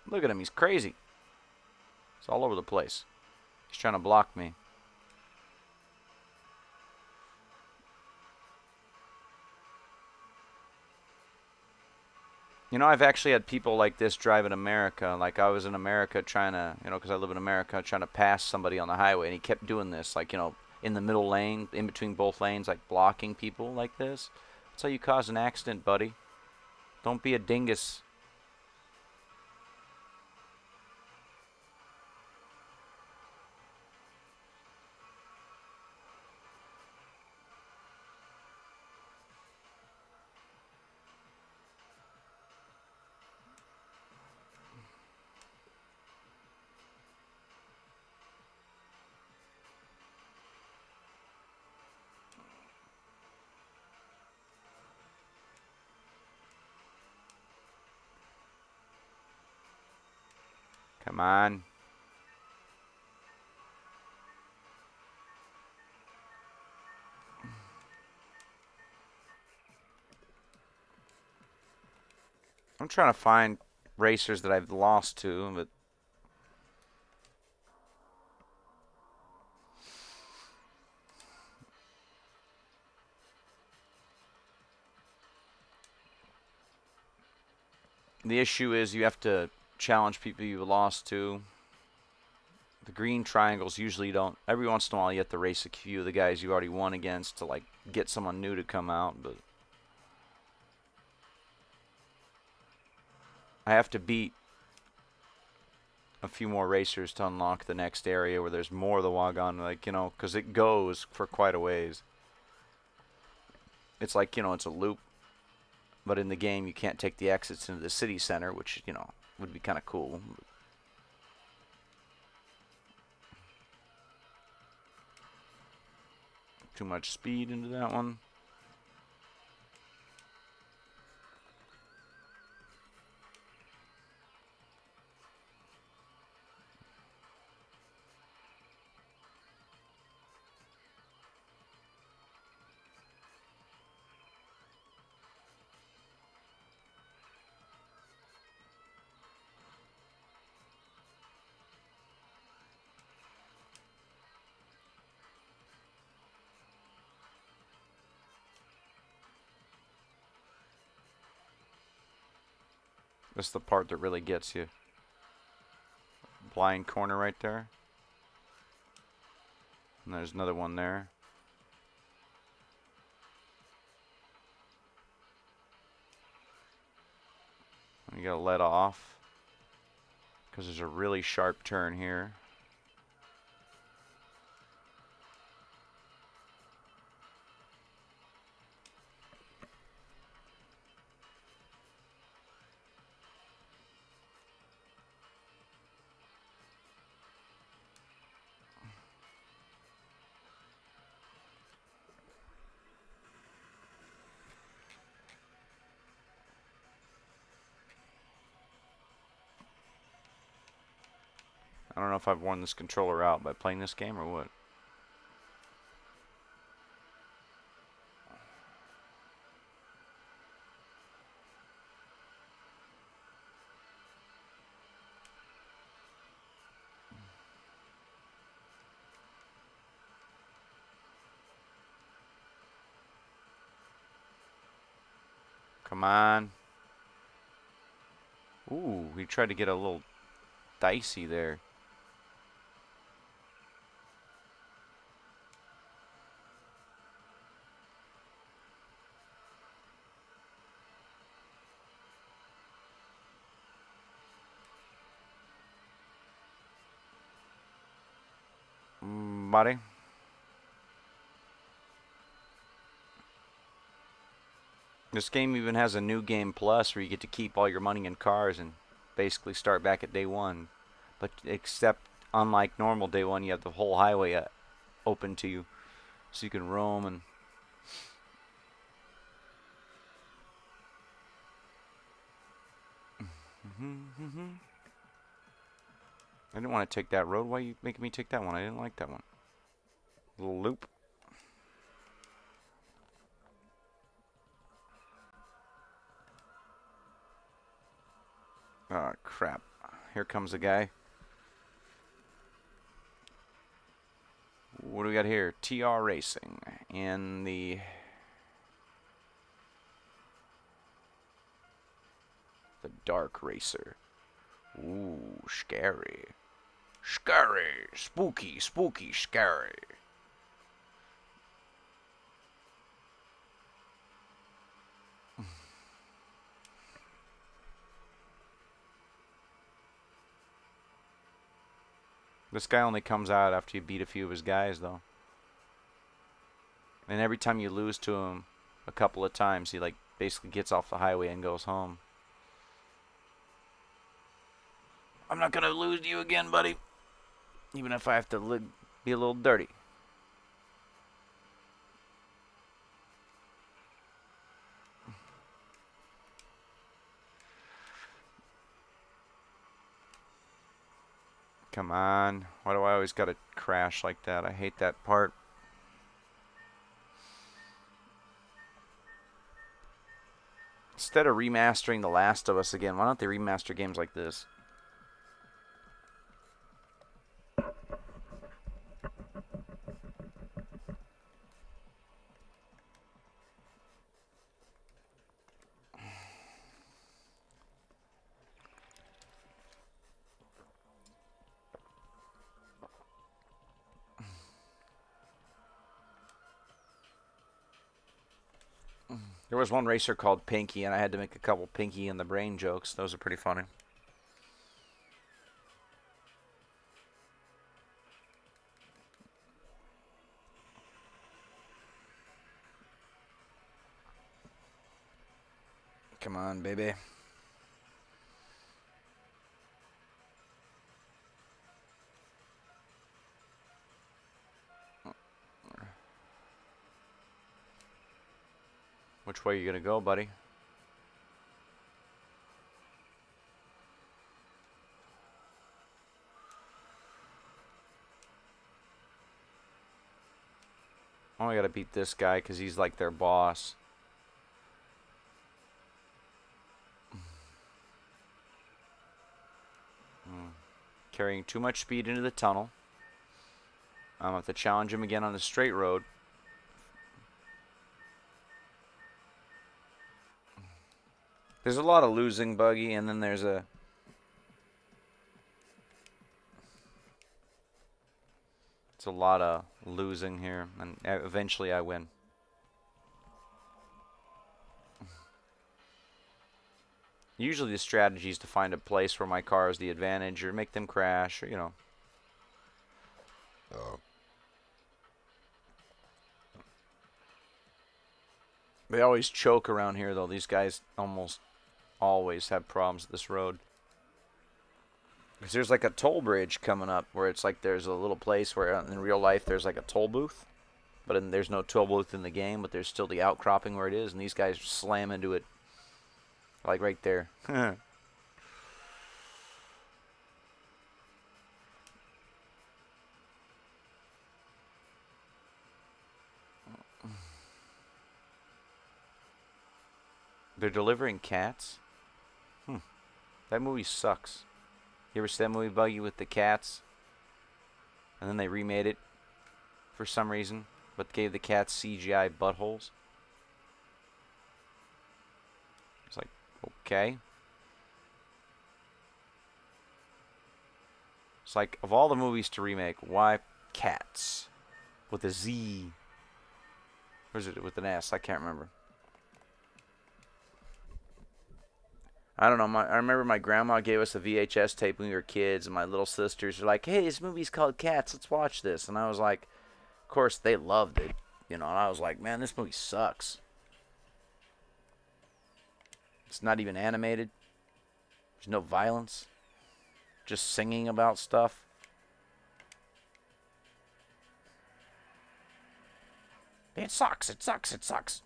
Look at him, he's crazy. He's all over the place. He's trying to block me. You know, I've actually had people like this drive in America. Like, I was in America trying to, you know, because I live in America, trying to pass somebody on the highway, and he kept doing this, like, you know, in the middle lane, in between both lanes, like, blocking people like this. That's how you cause an accident, buddy. Don't be a dingus. Come on. I'm trying to find racers that I've lost to, but the issue is you have to challenge people you've lost to. The green triangles usually don't. Every once in a while you have to race a few of the guys you already won against to, like, get someone new to come out, but I have to beat a few more racers to unlock the next area where there's more of the wagon, like, you know, because it goes for quite a ways. It's like, you know, it's a loop, but in the game you can't take the exits into the city center, which, you know, would be kind of cool. Too much speed into that one. That's the part that really gets you. Blind corner right there. And there's another one there. And you gotta let off, because there's a really sharp turn here. I don't know if I've worn this controller out by playing this game or what. Come on. Ooh, he tried to get a little dicey there. Buddy. This game even has a new game plus where you get to keep all your money in cars and basically start back at day one. But except unlike normal day one, you have the whole highway open to you, so you can roam and. I didn't want to take that road. Why are you making me take that one? I didn't like that one. Little loop. Oh, crap. Here comes a guy. What do we got here? TR Racing and the Dark Racer. Ooh, scary. Scary. Spooky, spooky, scary. This guy only comes out after you beat a few of his guys, though. And every time you lose to him a couple of times, he, like, basically gets off the highway and goes home. I'm not going to lose to you again, buddy. Even if I have to be a little dirty. Come on. Why do I always gotta crash like that? I hate that part. Instead of remastering The Last of Us again, why don't they remaster games like this? There was one racer called Pinky, and I had to make a couple Pinky in the Brain jokes. Those are pretty funny. Come on, baby. Which way are you gonna go, buddy? Oh, I gotta beat this guy because he's like their boss. Carrying too much speed into the tunnel. I'm gonna have to challenge him again on the straight road. There's a lot of losing, Buggy, and then there's a... It's a lot of losing here, and eventually I win. Usually the strategy is to find a place where my car is the advantage, or make them crash, or, you know. They always choke around here, though. These guys almost always have problems with this road. Because there's like a toll bridge coming up where it's like there's a little place where in real life there's like a toll booth. But there's no toll booth in the game, but there's still the outcropping where it is. And these guys slam into it like right there. They're delivering cats? That movie sucks. You ever see that movie, Buggy, with the cats? And then they remade it for some reason, but gave the cats CGI buttholes. It's like, okay. It's like, of all the movies to remake, why Cats? With a Z. Or is it with an S? I can't remember. I don't know. I remember my grandma gave us a VHS tape when we were kids, and my little sisters were like, hey, this movie's called Cats. Let's watch this. And I was like, of course, they loved it. You know, and I was like, man, this movie sucks. It's not even animated. There's no violence. Just singing about stuff. It sucks. It sucks. It sucks.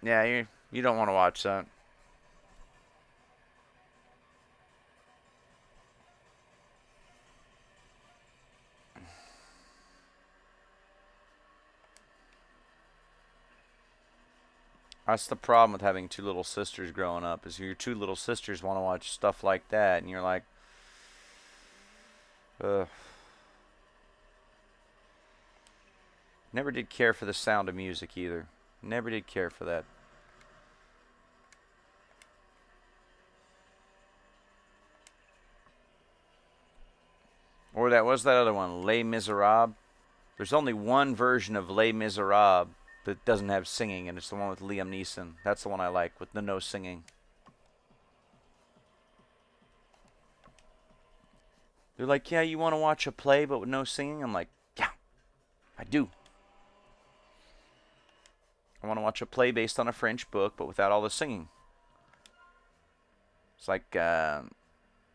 Yeah, you don't want to watch that. That's the problem with having two little sisters growing up, is your two little sisters want to watch stuff like that, and you're like, ugh. Never did care for the sound of music either. Never did care for that. Or that was that other one, Les Miserables. There's only one version of Les Miserables that doesn't have singing, and it's the one with Liam Neeson. That's the one I like, with the no singing. They're like, yeah, you want to watch a play but with no singing? I'm like, yeah, I do. I want to watch a play based on a French book but without all the singing. It's like the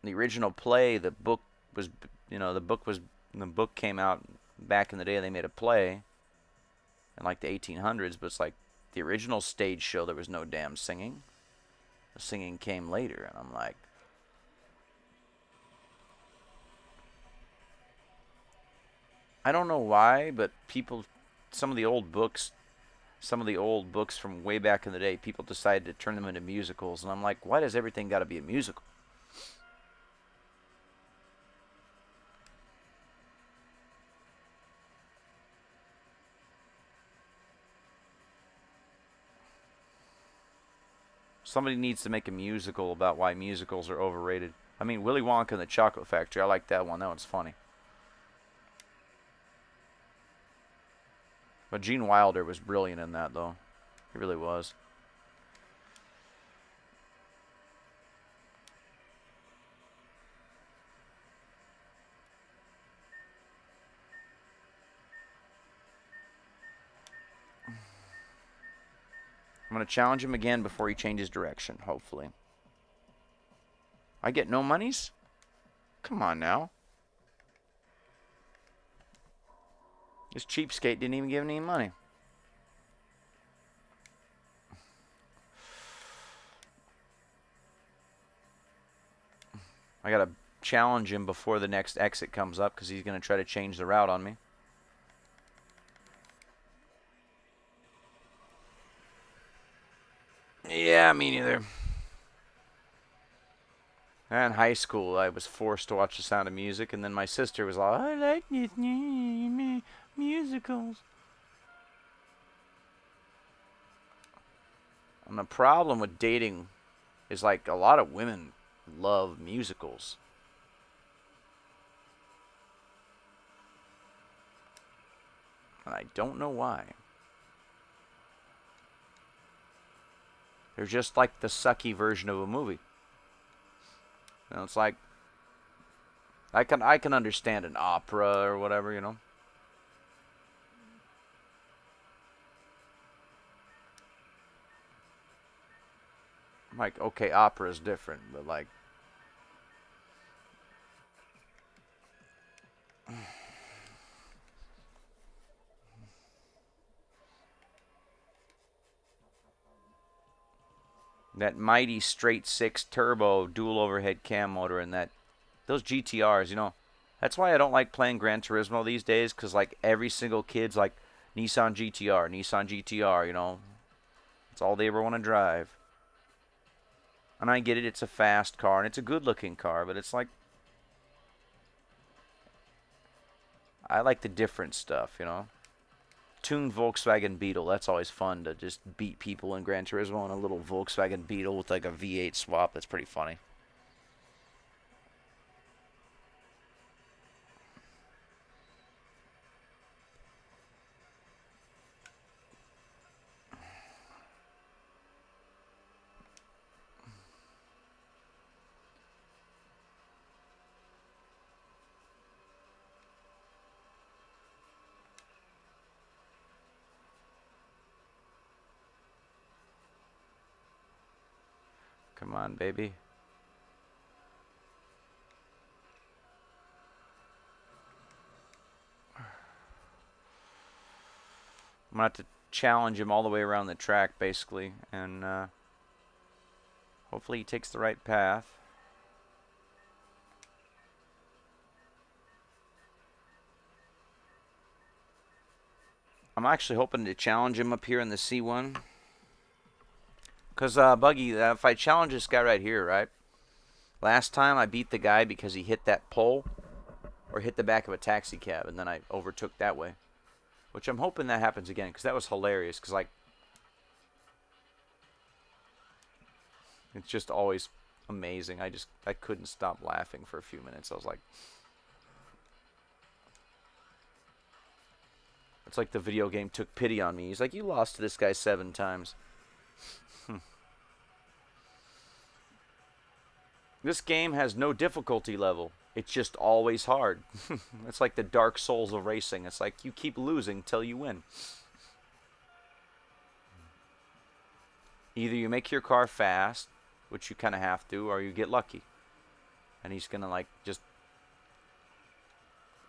original play, the book was, the book came out back in the day. They made a play in like the 1800s, but it's like the original stage show, there was no damn singing. The singing came later, and I'm like, I don't know why, but some of the old books from way back in the day, people decided to turn them into musicals, and I'm like, why does everything got to be a musical? Somebody needs to make a musical about why musicals are overrated. I mean, Willy Wonka and the Chocolate Factory, I like that one. That one's funny. But Gene Wilder was brilliant in that, though. He really was. I'm going to challenge him again before he changes direction, hopefully. I get no monies? Come on now. This cheapskate didn't even give me any money. I got to challenge him before the next exit comes up because he's going to try to change the route on me. Yeah, me neither. In high school, I was forced to watch The Sound of Music, and then my sister was like, I like these musicals. And the problem with dating is, like, a lot of women love musicals. And I don't know why. They're just like the sucky version of a movie. You know, it's like, I can understand an opera or whatever, you know. I'm like, okay, opera is different, but like, that mighty straight six turbo dual overhead cam motor and those GTRs, you know, That's why I don't like playing Gran Turismo these days, because like every single kid's like Nissan GTR, Nissan GTR, you know. It's all they ever want to drive. And I get it, it's a fast car, and it's a good-looking car, but it's like, I like the different stuff, you know. Tuned Volkswagen Beetle, that's always fun to just beat people in Gran Turismo on a little Volkswagen Beetle with like a V8 swap. That's pretty funny. Come on, baby. I'm going to have to challenge him all the way around the track, basically, and hopefully he takes the right path. I'm actually hoping to challenge him up here in the C1. Because, Buggy, if I challenge this guy right here, right? Last time I beat the guy because he hit that pole or hit the back of a taxi cab, and then I overtook that way. Which I'm hoping that happens again, because that was hilarious. Because, like, it's just always amazing. I couldn't stop laughing for a few minutes. I was like, it's like the video game took pity on me. He's like, you lost to this guy 7 times. This game has no difficulty level. It's just always hard. It's like the Dark Souls of racing. It's like you keep losing till you win. Either you make your car fast, which you kind of have to, or you get lucky. And he's going to like just...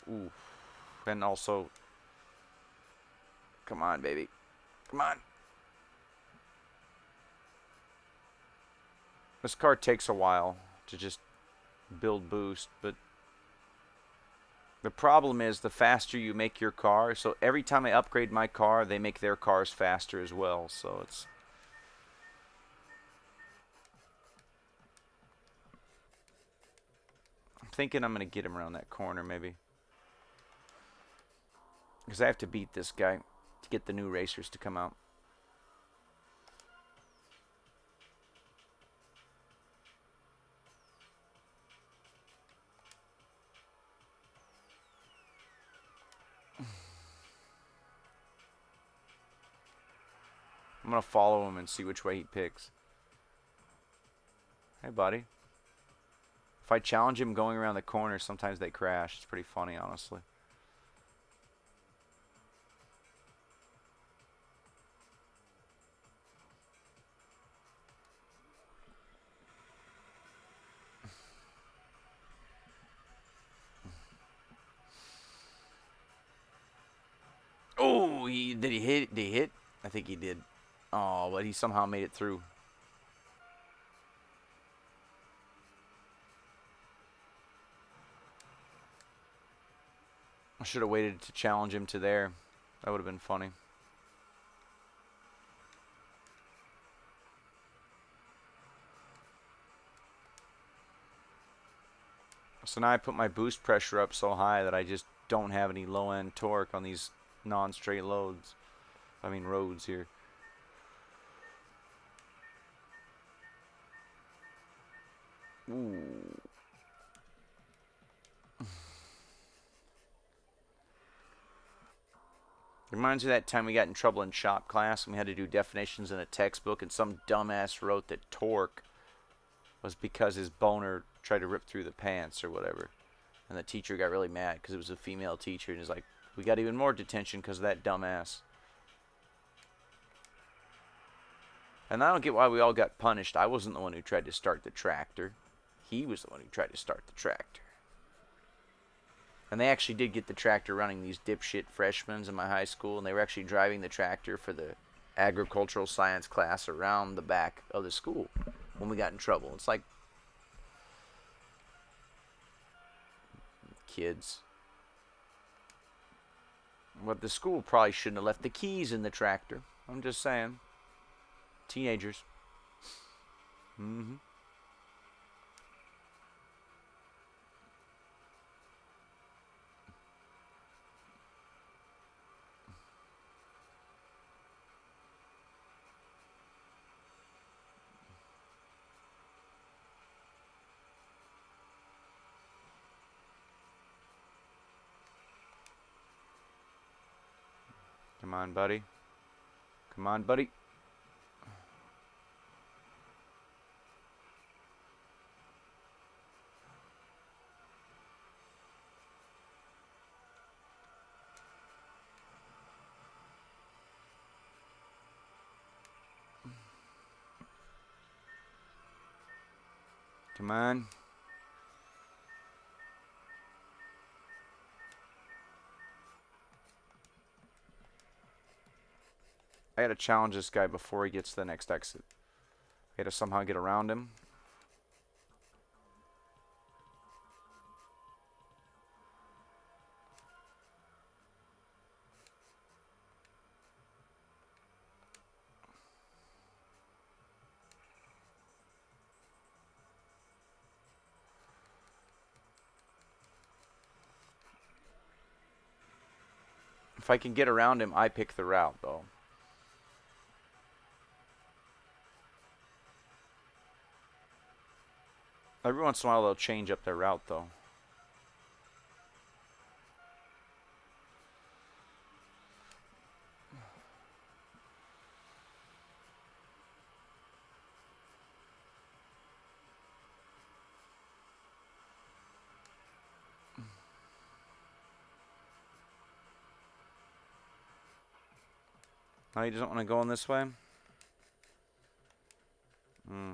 Ooh. And also... Come on, baby. Come on. This car takes a while to just build boost, but the problem is the faster you make your car, so every time I upgrade my car, they make their cars faster as well, so it's... I'm thinking I'm going to get him around that corner, maybe. Because I have to beat this guy to get the new racers to come out. I'm going to follow him and see which way he picks. Hey, buddy. If I challenge him going around the corner, sometimes they crash. It's pretty funny, honestly. Oh, did he hit? Did he hit? I think he did. Oh, but he somehow made it through. I should have waited to challenge him to there. That would have been funny. So now I put my boost pressure up so high that I just don't have any low-end torque on these non-straight loads. I mean roads here. Ooh. Reminds me of that time we got in trouble in shop class and we had to do definitions in a textbook and some dumbass wrote that torque was because his boner tried to rip through the pants or whatever. And the teacher got really mad because it was a female teacher and he's like, we got even more detention because of that dumbass. And I don't get why we all got punished. I wasn't the one who tried to start the tractor. He was the one who tried to start the tractor. And they actually did get the tractor running, these dipshit freshmen in my high school, and they were actually driving the tractor for the agricultural science class around the back of the school when we got in trouble. It's like, kids. But the school probably shouldn't have left the keys in the tractor. I'm just saying. Teenagers. Mm-hmm. Come on, buddy. Come on, buddy. Come on. I gotta challenge this guy before he gets to the next exit. I gotta somehow get around him. If I can get around him, I pick the route, though. Every once in a while, they'll change up their route, though. Oh, he doesn't want to go in this way? Hmm.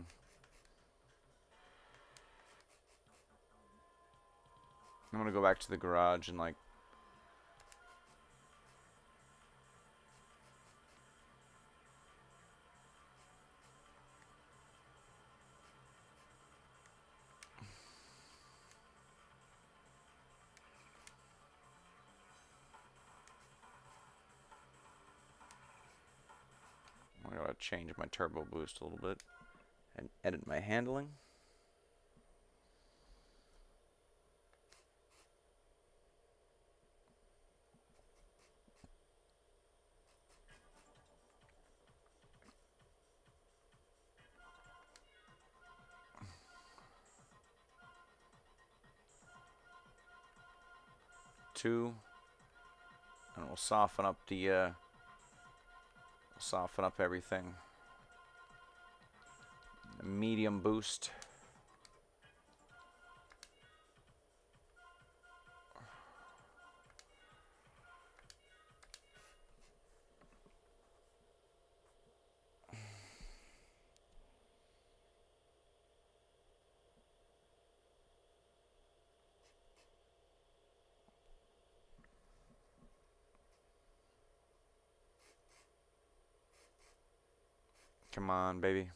I'm gonna go back to the garage and, like... I gotta change my turbo boost a little bit and edit my handling. Two, and we'll soften up the soften up everything. Medium boost. Come on, baby.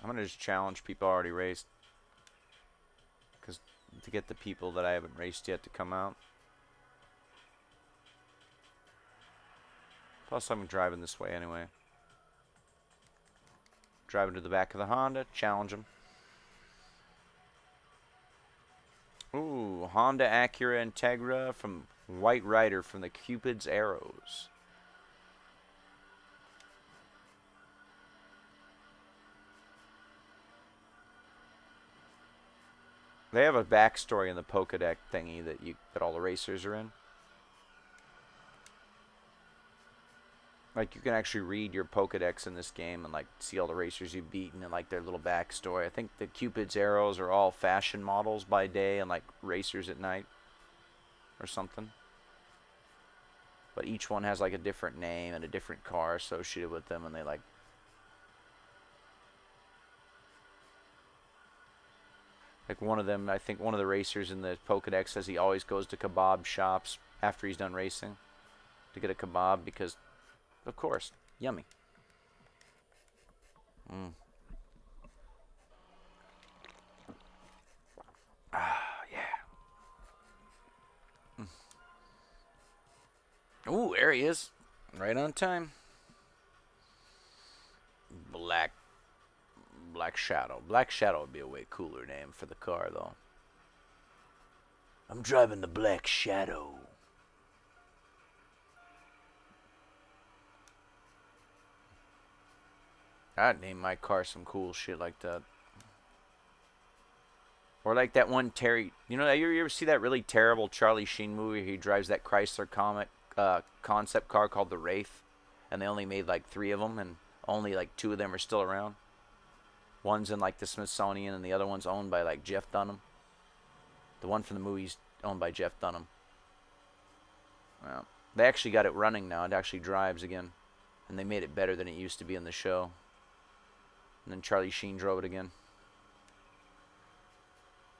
I'm gonna just challenge people already raced, because to get the people that I haven't raced yet to come out. Plus, I'm driving this way anyway. Driving to the back of the Honda, challenge them. Ooh, Honda Acura Integra from White Rider from the Cupid's Arrows. They have a backstory in the Pokédex thingy that all the racers are in. Like, you can actually read your Pokédex in this game and, like, see all the racers you've beaten and, like, their little backstory. I think the Cupid's Arrows are all fashion models by day and, like, racers at night or something. But each one has, like, a different name and a different car associated with them, and they, like... Like, one of them, I think one of the racers in the Pokédex says he always goes to kebab shops after he's done racing to get a kebab because... Of course. Yummy. Ah, yeah. Ooh, there he is. Right on time. Black Black Shadow. Black Shadow would be a way cooler name for the car, though. I'm driving the Black Shadow. I'd name my car some cool shit like that. Or like that one Terry. You know, you ever see that really terrible Charlie Sheen movie? He drives that Chrysler comic concept car called the Wraith, and they only made like 3 of them, and only like 2 of them are still around. One's in like the Smithsonian, and the other one's owned by like Jeff Dunham. The one from the movie's owned by Jeff Dunham. Well, they actually got it running now. It actually drives again, and they made it better than it used to be in the show. And then Charlie Sheen drove it again.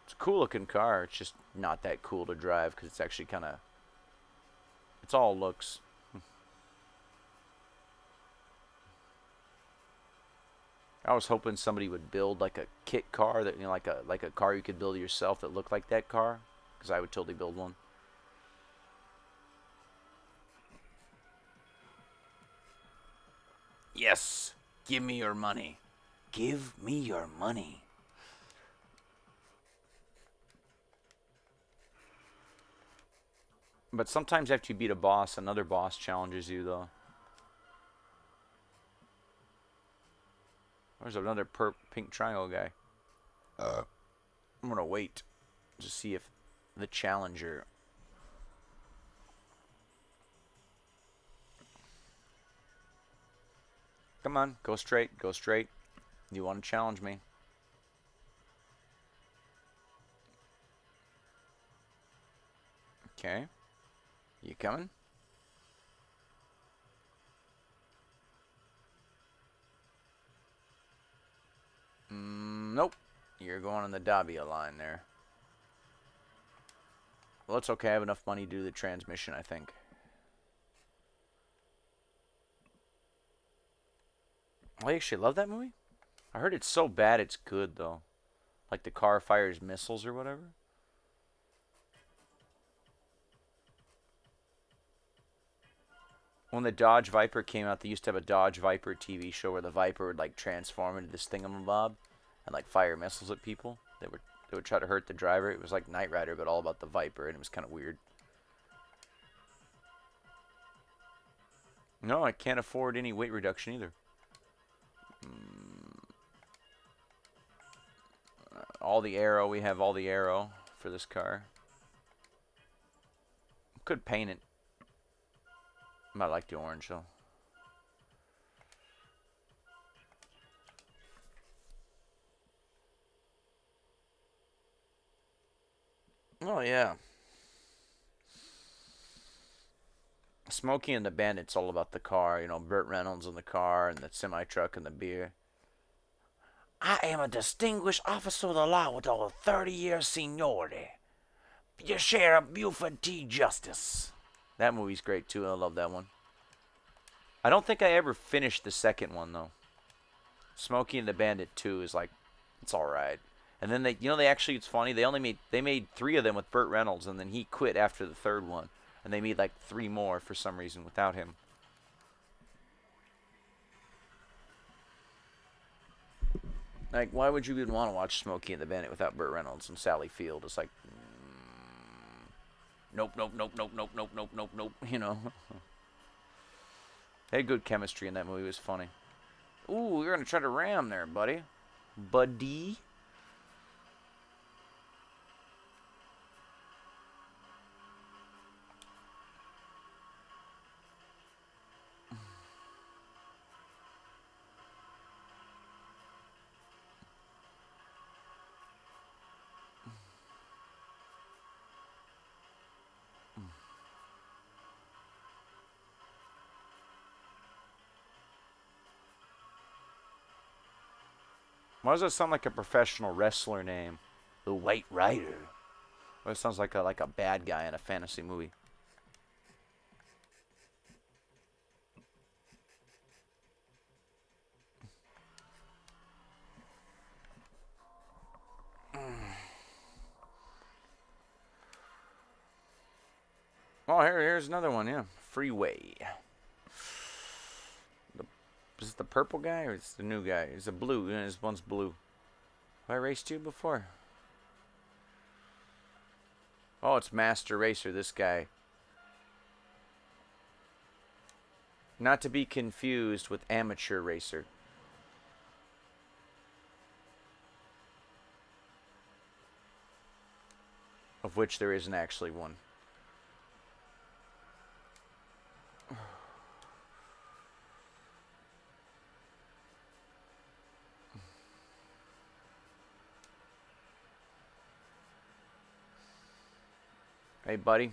It's a cool looking car. It's just not that cool to drive because it's actually kind of... It's all looks. I was hoping somebody would build like a kit car that, you know, like a car you could build yourself that looked like that car, because I would totally build one. Yes, give me your money. Give me your money. But sometimes after you beat a boss, another boss challenges you, though. There's another pink triangle guy. I'm gonna wait to see if the challenger... Come on, go straight, go straight. You want to challenge me? Okay. You coming? Nope. You're going on the Dabia line there. Well, it's okay. I have enough money to do the transmission, I think. I actually love that movie. I heard it's so bad it's good, though. Like the car fires missiles or whatever. When the Dodge Viper came out, they used to have a Dodge Viper TV show where the Viper would like transform into this thingamabob and like fire missiles at people. They would try to hurt the driver. It was like Knight Rider, but all about the Viper, and it was kind of weird. No, I can't afford any weight reduction either. All the aero, we have all the aero for this car. Could paint it. I like the orange though. Oh yeah. Smokey and the Bandit's all about the car, you know, Burt Reynolds in the car and the semi-truck and the beer. I am a distinguished officer of the law with over 30 years seniority. Your share of Buford T. Justice. That movie's great too. I love that one. I don't think I ever finished the second one though. Smokey and the Bandit 2 is like, it's all right. And then they actually, it's funny. They made 3 of them with Burt Reynolds, and then he quit after the 3rd one, and they made like 3 more for some reason without him. Like, why would you even want to watch Smokey and the Bandit without Burt Reynolds and Sally Field? It's like, nope, nope, nope, nope, nope, nope, nope, nope, nope. You know. They had good chemistry in that movie. It was funny. Ooh, you're gonna try to ram there, buddy. Buddy. Why does that sound like a professional wrestler name? The White Rider. Well, it sounds like a bad guy in a fantasy movie. Oh, here's another one, yeah. Freeway. Is it the purple guy or it's the new guy? It's a blue. Yeah, this one's blue. Have I raced you before? Oh, it's Master Racer, this guy. Not to be confused with Amateur Racer. Of which there isn't actually one. Hey, buddy.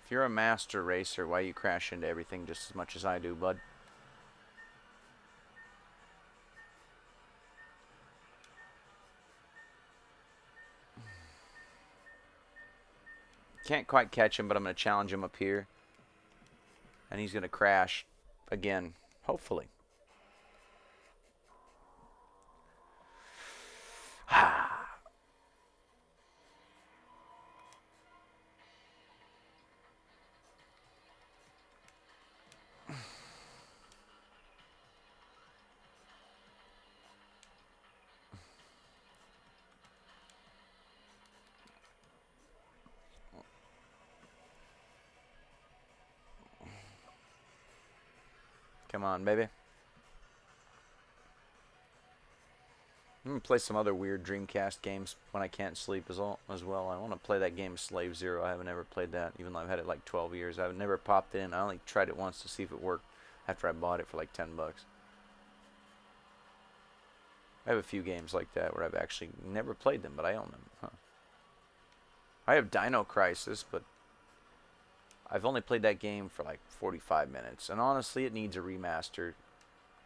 If you're a master racer, why you crash into everything just as much as I do, bud? Can't quite catch him, but I'm going to challenge him up here. And he's going to crash again, hopefully. Come on, baby. I'm going to play some other weird Dreamcast games when I can't sleep as well. I want to play that game Slave Zero. I haven't ever played that, even though I've had it like 12 years. I've never popped in. I only tried it once to see if it worked after I bought it for like 10 bucks. I have a few games like that where I've actually never played them, but I own them. Huh. I have Dino Crisis, but I've only played that game for like 45 minutes. And honestly, it needs a remaster.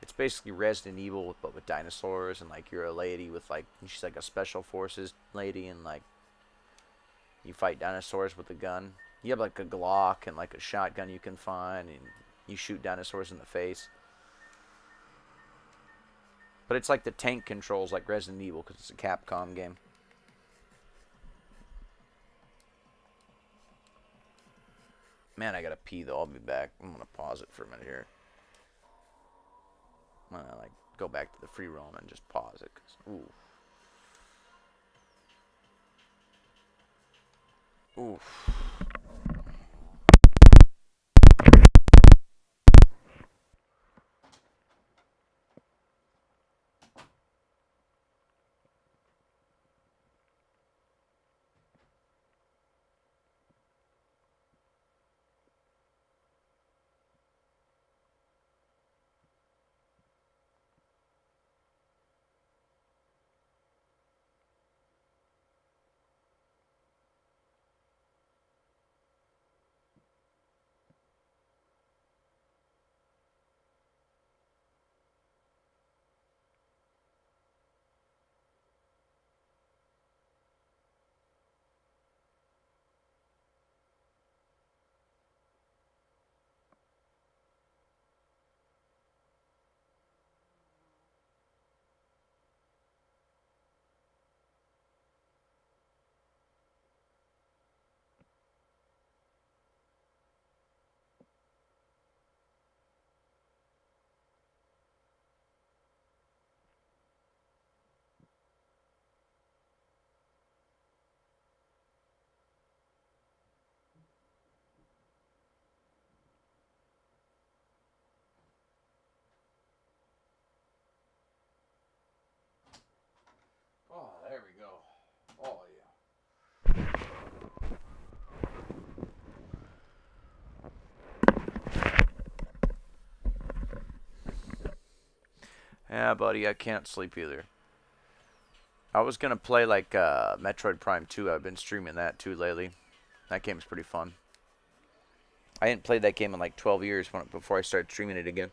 It's basically Resident Evil, but with dinosaurs, and like you're a lady with like, she's like a special forces lady, and like you fight dinosaurs with a gun. You have like a Glock and like a shotgun you can find, and you shoot dinosaurs in the face. But it's like the tank controls like Resident Evil because it's a Capcom game. Man, I gotta pee though. I'll be back. I'm gonna pause it for a minute here. I'm gonna like go back to the free roam and just pause it. Oof. Oh, there we go. Oh, yeah. Yeah, buddy, I can't sleep either. I was gonna play like Metroid Prime 2. I've been streaming that too lately. That game's pretty fun. I hadn't played that game in like 12 years before I started streaming it again.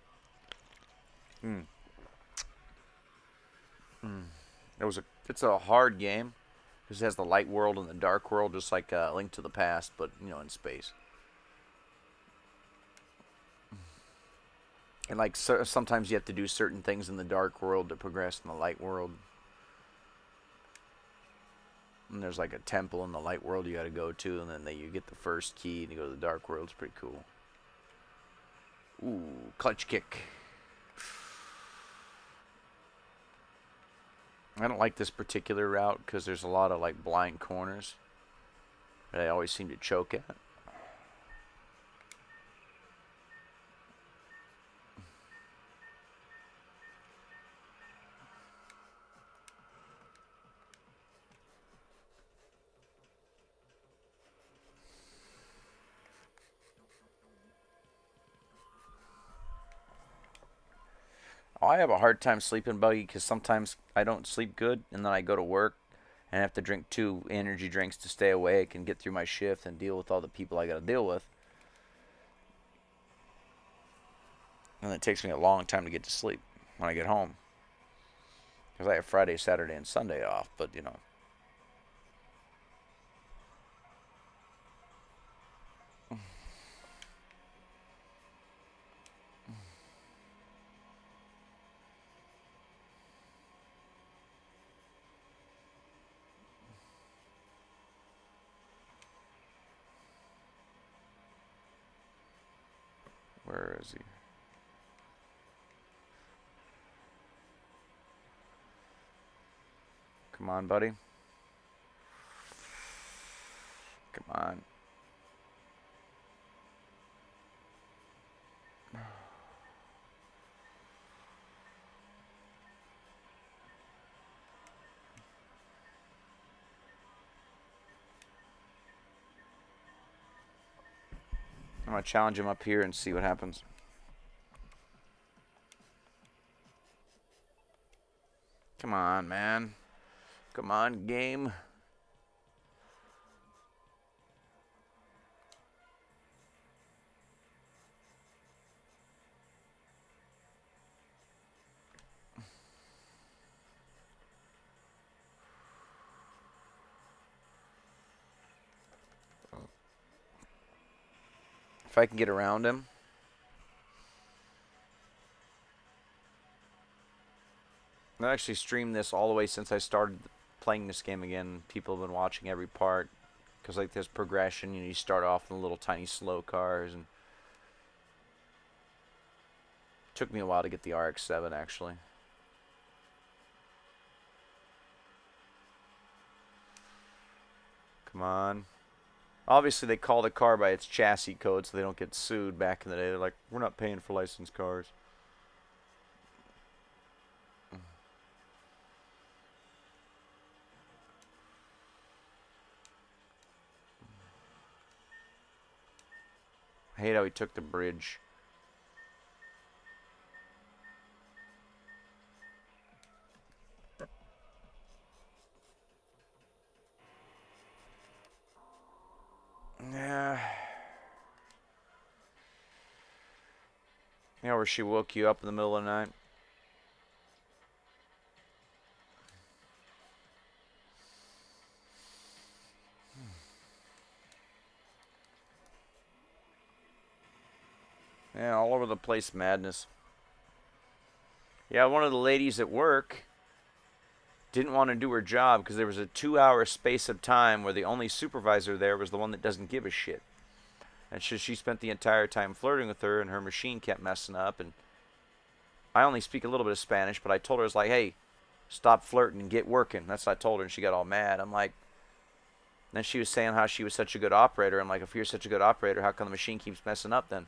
It's a hard game because it has the light world and the dark world, just like Link to the Past, but you know, in space. And like sometimes you have to do certain things in the dark world to progress in the light world. And there's like a temple in the light world you got to go to, and then you get the first key and you go to the dark world. It's pretty cool. Ooh, clutch kick. I don't like this particular route because there's a lot of like blind corners that I always seem to choke at. Oh, I have a hard time sleeping, Buggy, because sometimes I don't sleep good, and then I go to work and have to drink 2 energy drinks to stay awake and get through my shift and deal with all the people I got to deal with. And it takes me a long time to get to sleep when I get home. Because I have Friday, Saturday, and Sunday off, but you know. Where is he? Come on, buddy. Come on. I'm going to challenge him up here and see what happens. Come on, man. Come on, game. If I can get around him. I've actually streamed this all the way since I started playing this game again. People have been watching every part. Because like there's progression. You start off in the little tiny slow cars. And it took me a while to get the RX-7 actually. Come on. Obviously, they call the car by its chassis code so they don't get sued back in the day. They're like, we're not paying for licensed cars. I hate how he took the bridge. Yeah. You know where she woke you up in the middle of the night? Yeah, all over the place madness. Yeah, one of the ladies at work didn't want to do her job because there was a 2-hour space of time where the only supervisor there was the one that doesn't give a shit. And she spent the entire time flirting with her, and her machine kept messing up. And I only speak a little bit of Spanish, but I told her, I was like, hey, stop flirting and get working. That's what I told her, and she got all mad. I'm like, then she was saying how she was such a good operator. I'm like, if you're such a good operator, how come the machine keeps messing up then?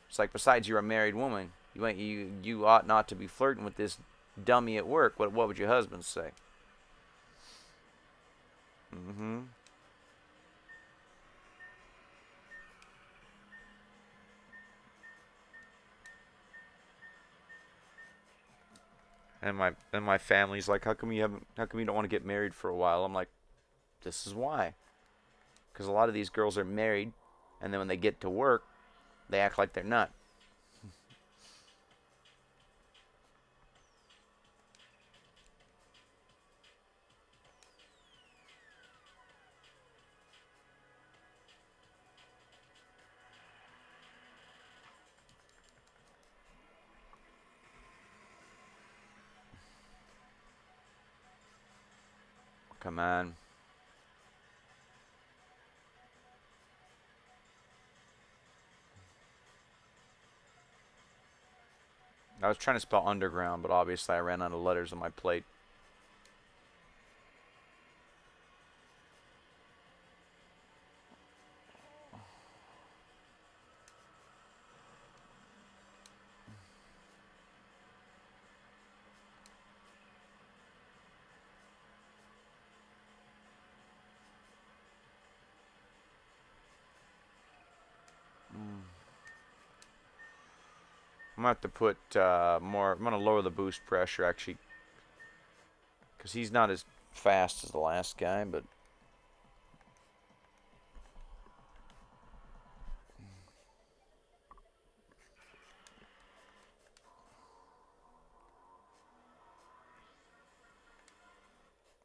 It's like, besides you're a married woman, you ought not to be flirting with this dummy at work. What would your husband say? Mm-hmm. And my family's like, how come you don't want to get married for a while? I'm like, this is why. Because a lot of these girls are married, and then when they get to work, they act like they're not. Come on. I was trying to spell underground, but obviously I ran out of letters on my plate. I'm going to have to put more... I'm going to lower the boost pressure, actually. Because he's not as fast as the last guy, but...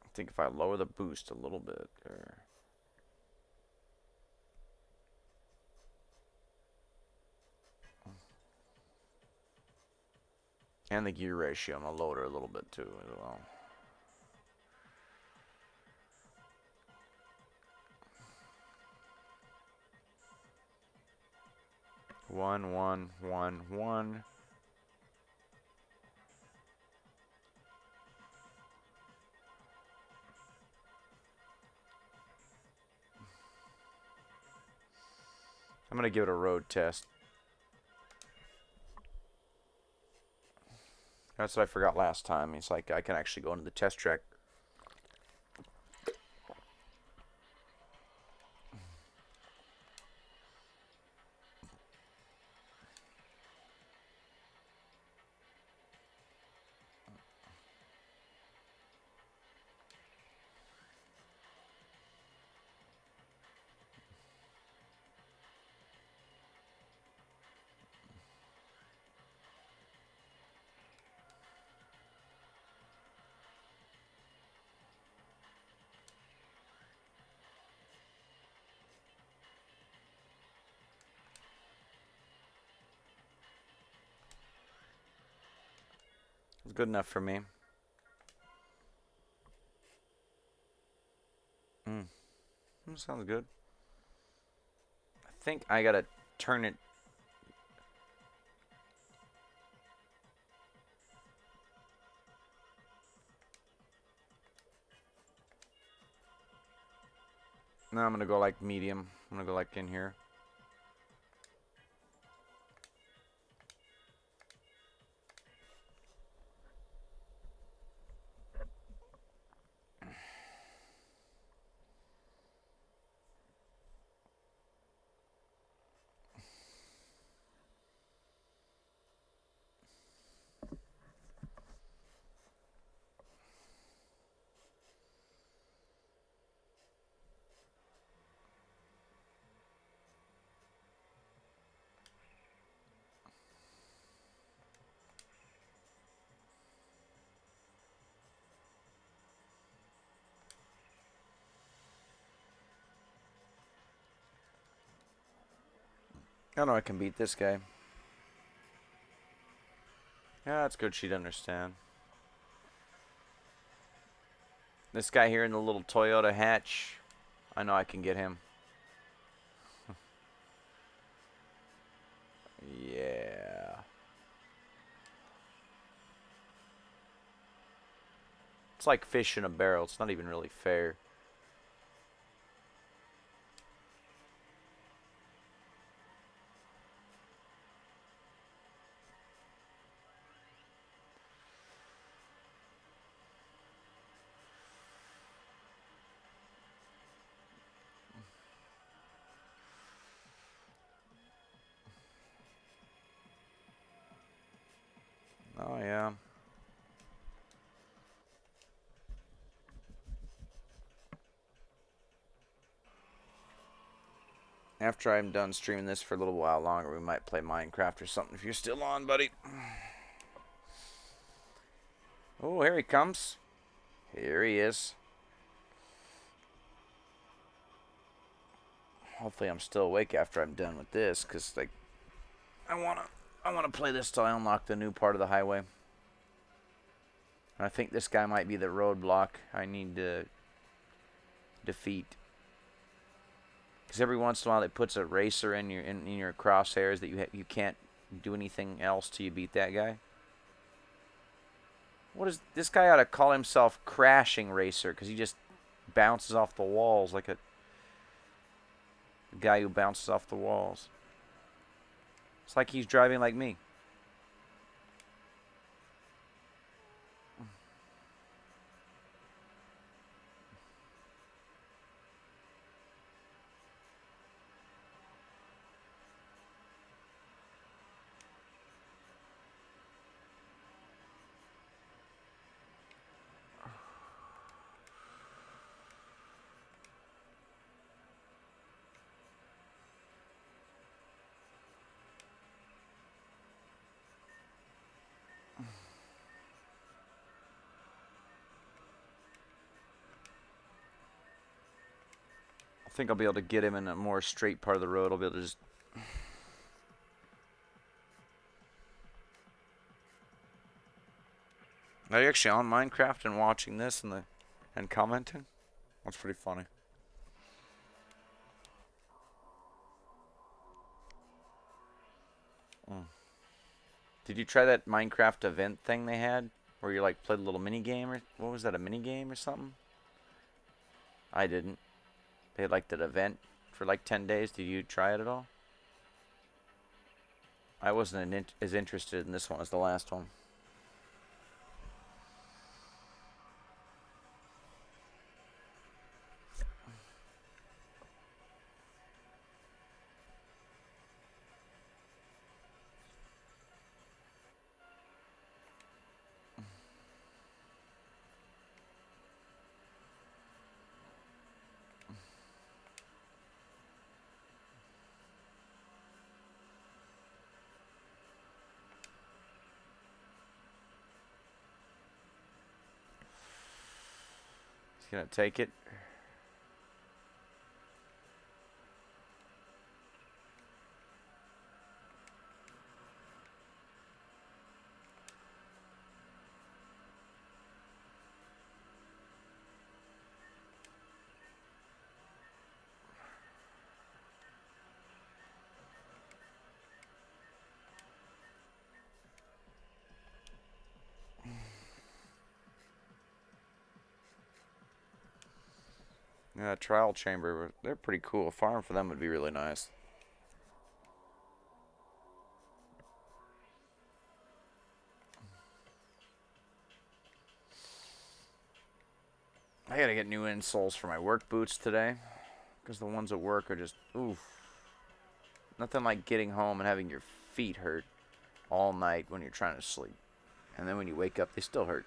I think if I lower the boost a little bit... And the gear ratio, I'm going to lower it a little bit too as well. One, one, one, one. I'm going to give it a road test. That's what I forgot last time. It's like I can actually go into the test track. It's good enough for me. Sounds good. I think I gotta turn it. No, I'm gonna go like medium. I'm gonna go like in here. I know I can beat this guy. Yeah, that's good she'd understand. This guy here in the little Toyota hatch, I know I can get him. Yeah. It's like fish in a barrel. It's not even really fair. Oh, yeah. After I'm done streaming this for a little while longer, we might play Minecraft or something if you're still on, buddy. Oh, here he comes. Here he is. Hopefully I'm still awake after I'm done with this, because like I wanna play this till I unlock the new part of the highway. And I think this guy might be the roadblock. I need to defeat. Because every once in a while it puts a racer in your crosshairs that you can't do anything else till you beat that guy. What is this guy ought to call himself Crashing Racer because he just bounces off the walls like a guy who bounces off the walls. It's like he's driving like me. I think I'll be able to get him in a more straight part of the road. I'll be able to just... Are you actually on Minecraft and watching this and commenting? That's pretty funny. Did you try that Minecraft event thing they had? Where you like played a little mini game or what was that, a mini game or something? I didn't. They had like that event for like 10 days. Did you try it at all? I wasn't as interested in this one as the last one. Gonna take it. Yeah, trial chamber. They're pretty cool. A farm for them would be really nice. I gotta get new insoles for my work boots today. Because the ones at work are just, oof. Nothing like getting home and having your feet hurt all night when you're trying to sleep. And then when you wake up, they still hurt.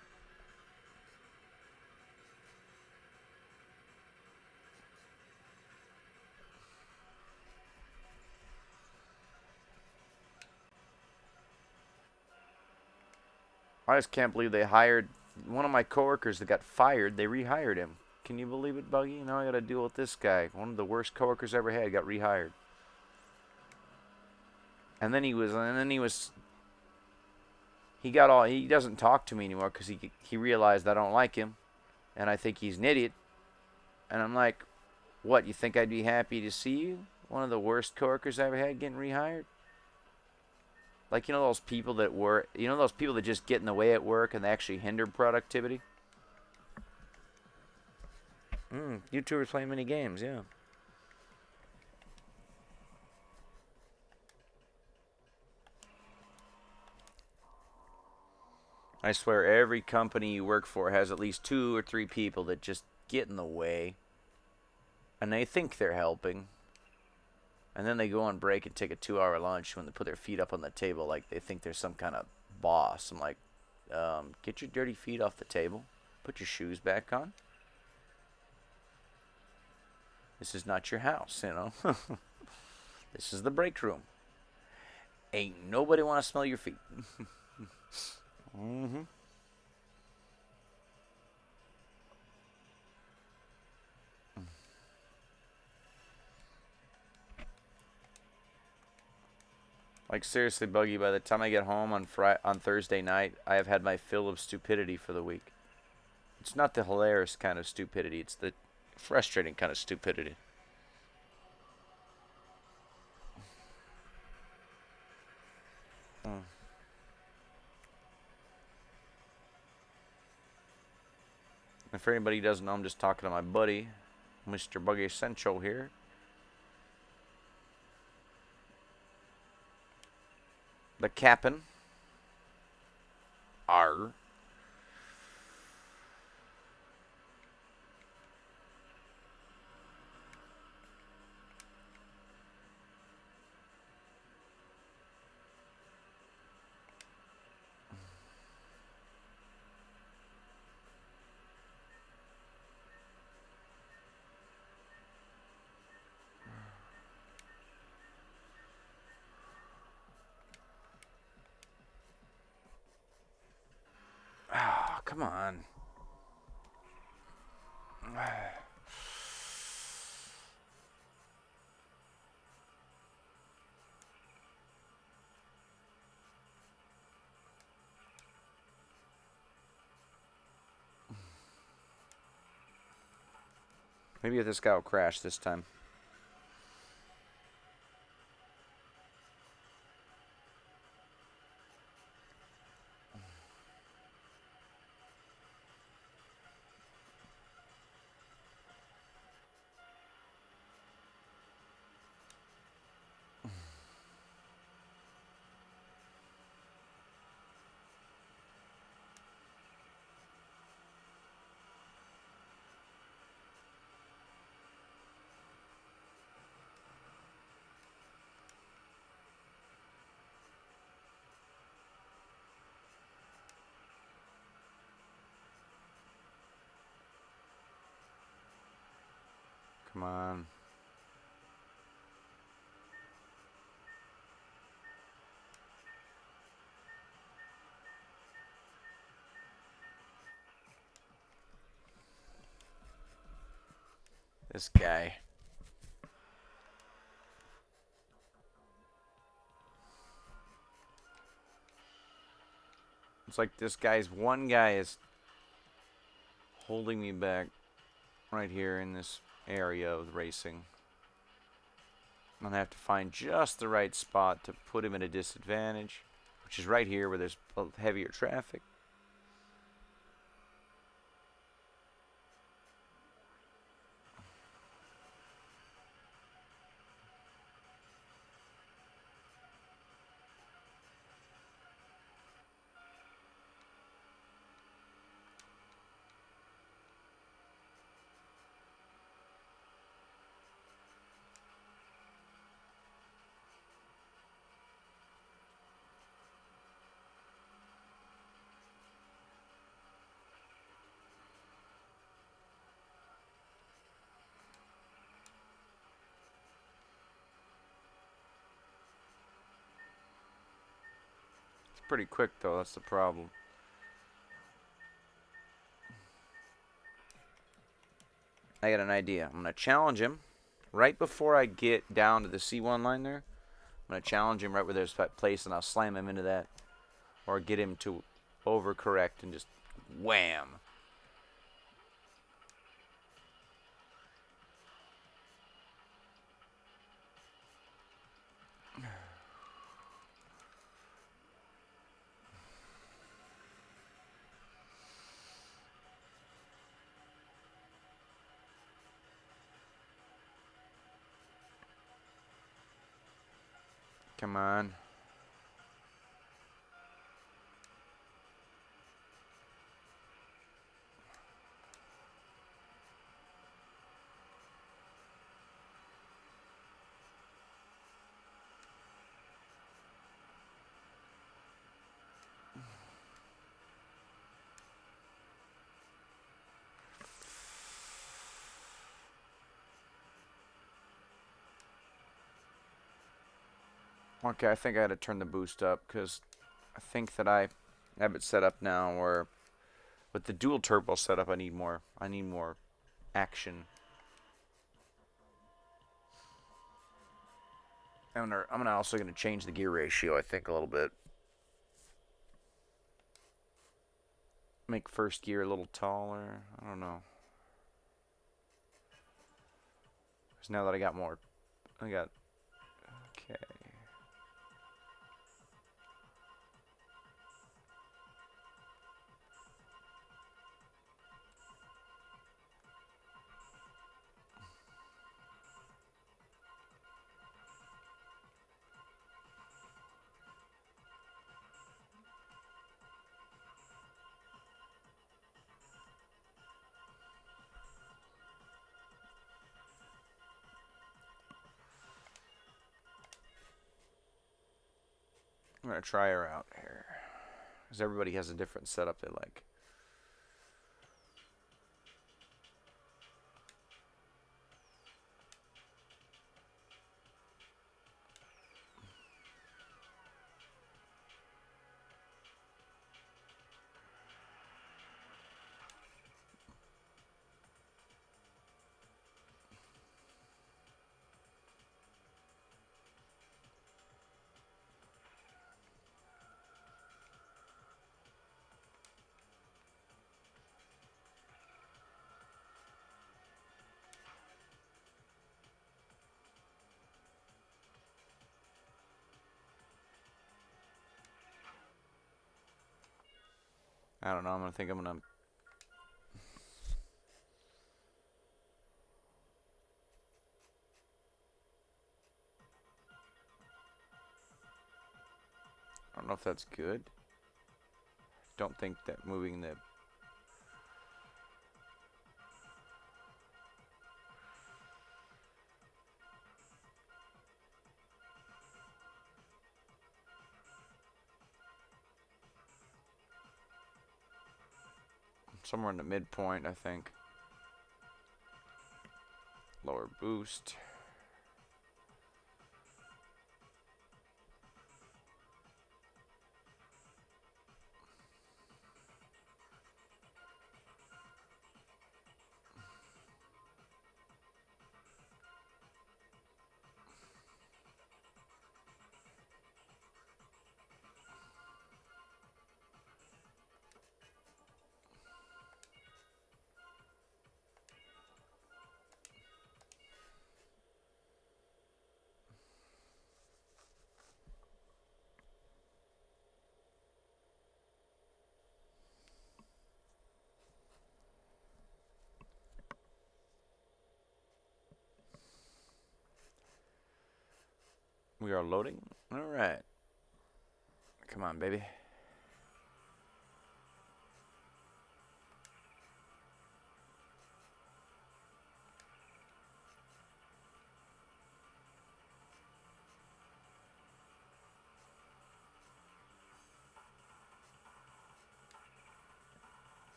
I just can't believe they hired one of my coworkers that got fired. They rehired him. Can you believe it, Buggy? Now I got to deal with this guy. One of the worst coworkers I ever had got rehired. And then he doesn't talk to me anymore because he realized I don't like him, and I think he's an idiot. And I'm like, what? You think I'd be happy to see you? One of the worst coworkers I ever had getting rehired. Like, you know those people that just get in the way at work and they actually hinder productivity? YouTubers playing mini games, yeah. I swear every company you work for has at least 2 or 3 people that just get in the way. And they think they're helping. And then they go on break and take a 2-hour lunch when they put their feet up on the table like they think they're some kind of boss. I'm like, get your dirty feet off the table. Put your shoes back on. This is not your house, you know. This is the break room. Ain't nobody want to smell your feet. Mm-hmm. Like, seriously, Buggy, by the time I get home on Thursday night, I have had my fill of stupidity for the week. It's not the hilarious kind of stupidity. It's the Frustrating kind of stupidity. If anybody doesn't know, I'm just talking to my buddy, Mr. Buggy Central here. The captain. R. Ah, come on. Maybe this guy will crash this time. Come on. This guy. It's like this guy's one guy is holding me back right here in this area of racing. I'm gonna have to find just the right spot to put him at a disadvantage, which is right here where there's heavier traffic. Pretty quick though, that's the problem. I got an idea. I'm gonna challenge him right before I get down to the C1 line there. I'm gonna challenge him right where there's that place, and I'll slam him into that, or get him to overcorrect and just wham. Come on. Okay, I think I had to turn the boost up because I think that I have it set up now where with the dual turbo setup I need more action. I'm also gonna change the gear ratio, I think, a little bit. Make first gear a little taller. I don't know. Because now that I got more, I got, okay. I'm going to try her out here. Because everybody has a different setup they like. I don't know. I'm going to think I'm going to... I don't know if that's good. Don't think that moving the... Somewhere in the midpoint, I think. Lower boost. We are loading. All right. Come on, baby.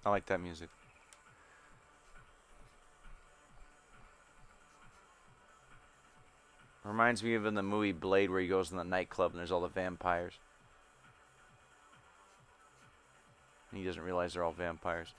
I like that music. Reminds me of in the movie Blade where he goes in the nightclub and there's all the vampires. And he doesn't realize they're all vampires.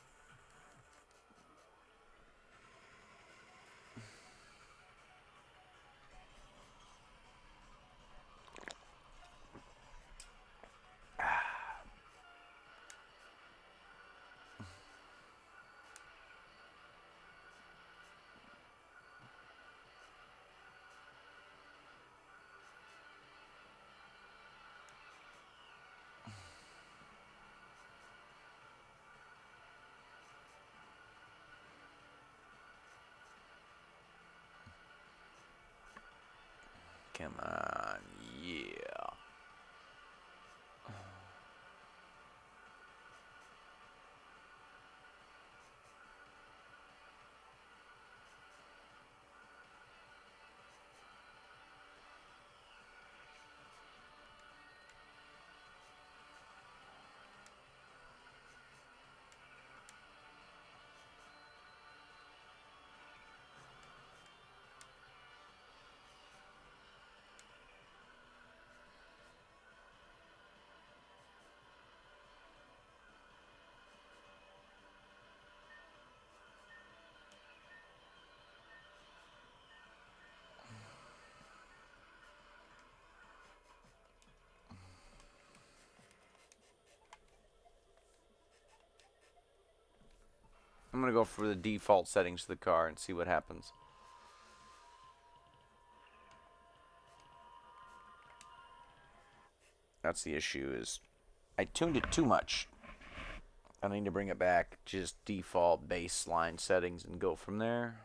Come on, yeah. I'm going to go for the default settings of the car and see what happens. That's the issue, is I tuned it too much. I need to bring it back, just default baseline settings, and go from there.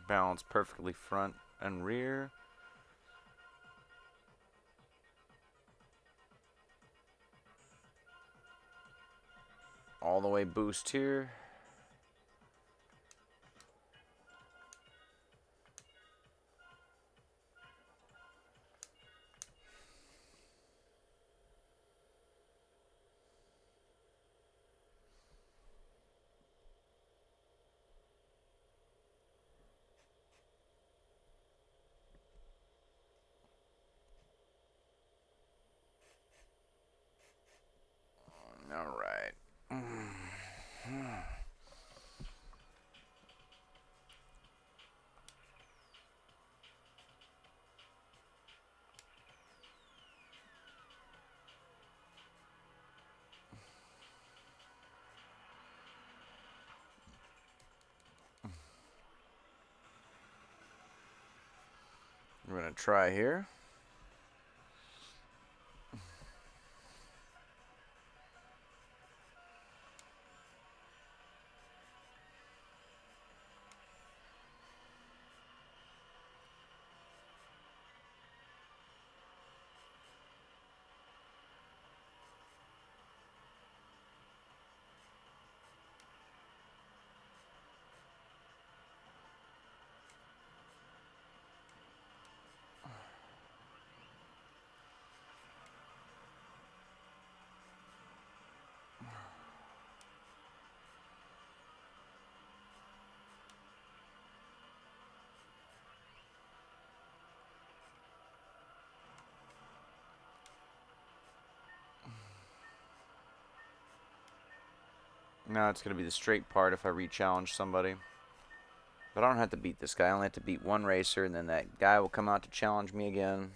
Balance perfectly front and rear. All the way boost here. All right. We're going to try here. Now it's going to be the straight part if I re-challenge somebody. But I don't have to beat this guy. I only have to beat one racer, and then that guy will come out to challenge me again.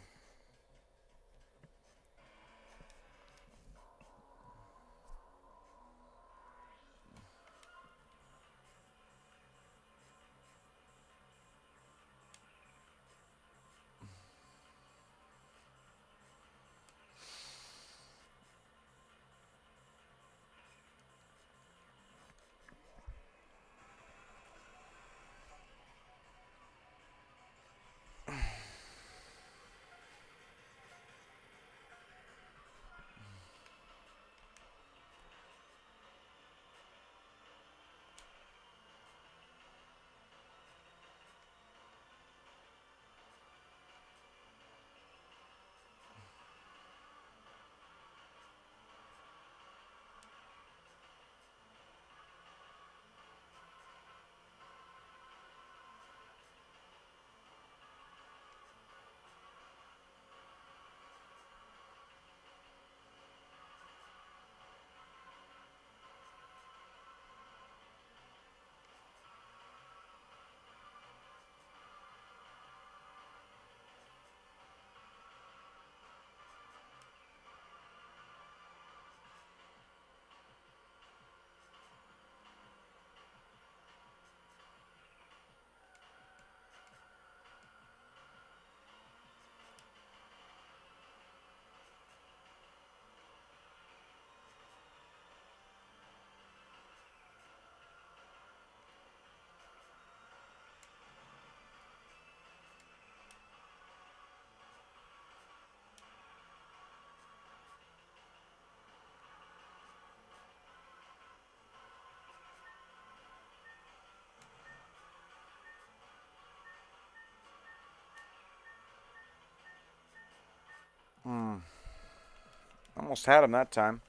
Almost had him that time.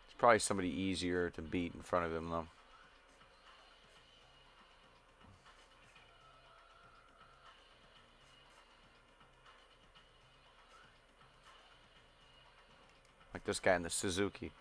It's probably somebody easier to beat in front of him, though. Like this guy in the Suzuki.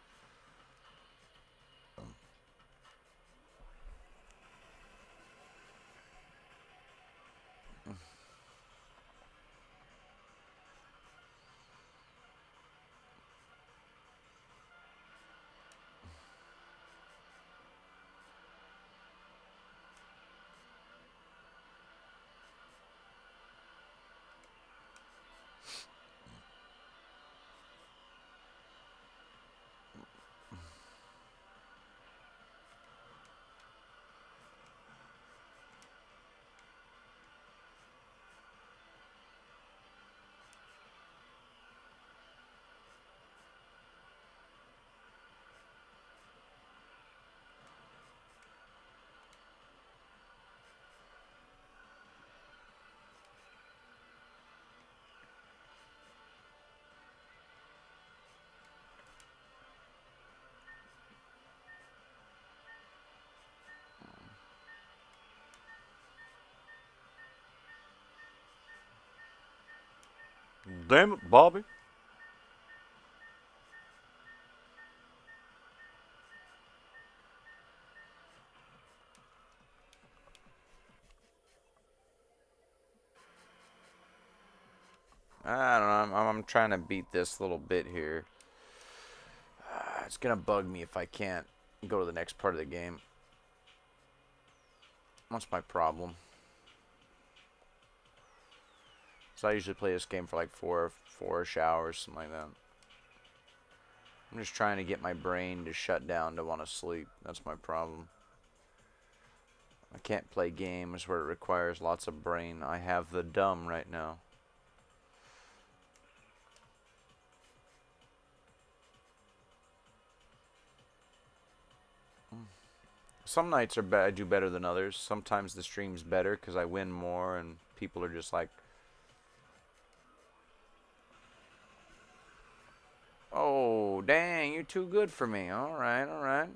Damn it, Bobby. I don't know. I'm trying to beat this little bit here. It's going to bug me if I can't go to the next part of the game. That's my problem. So I usually play this game for like four-ish hours, something like that. I'm just trying to get my brain to shut down to want to sleep. That's my problem. I can't play games where it requires lots of brain. I have the dumb right now. Some nights are I do better than others. Sometimes the stream's better because I win more and people are just like, oh, dang, you're too good for me. All right, all right.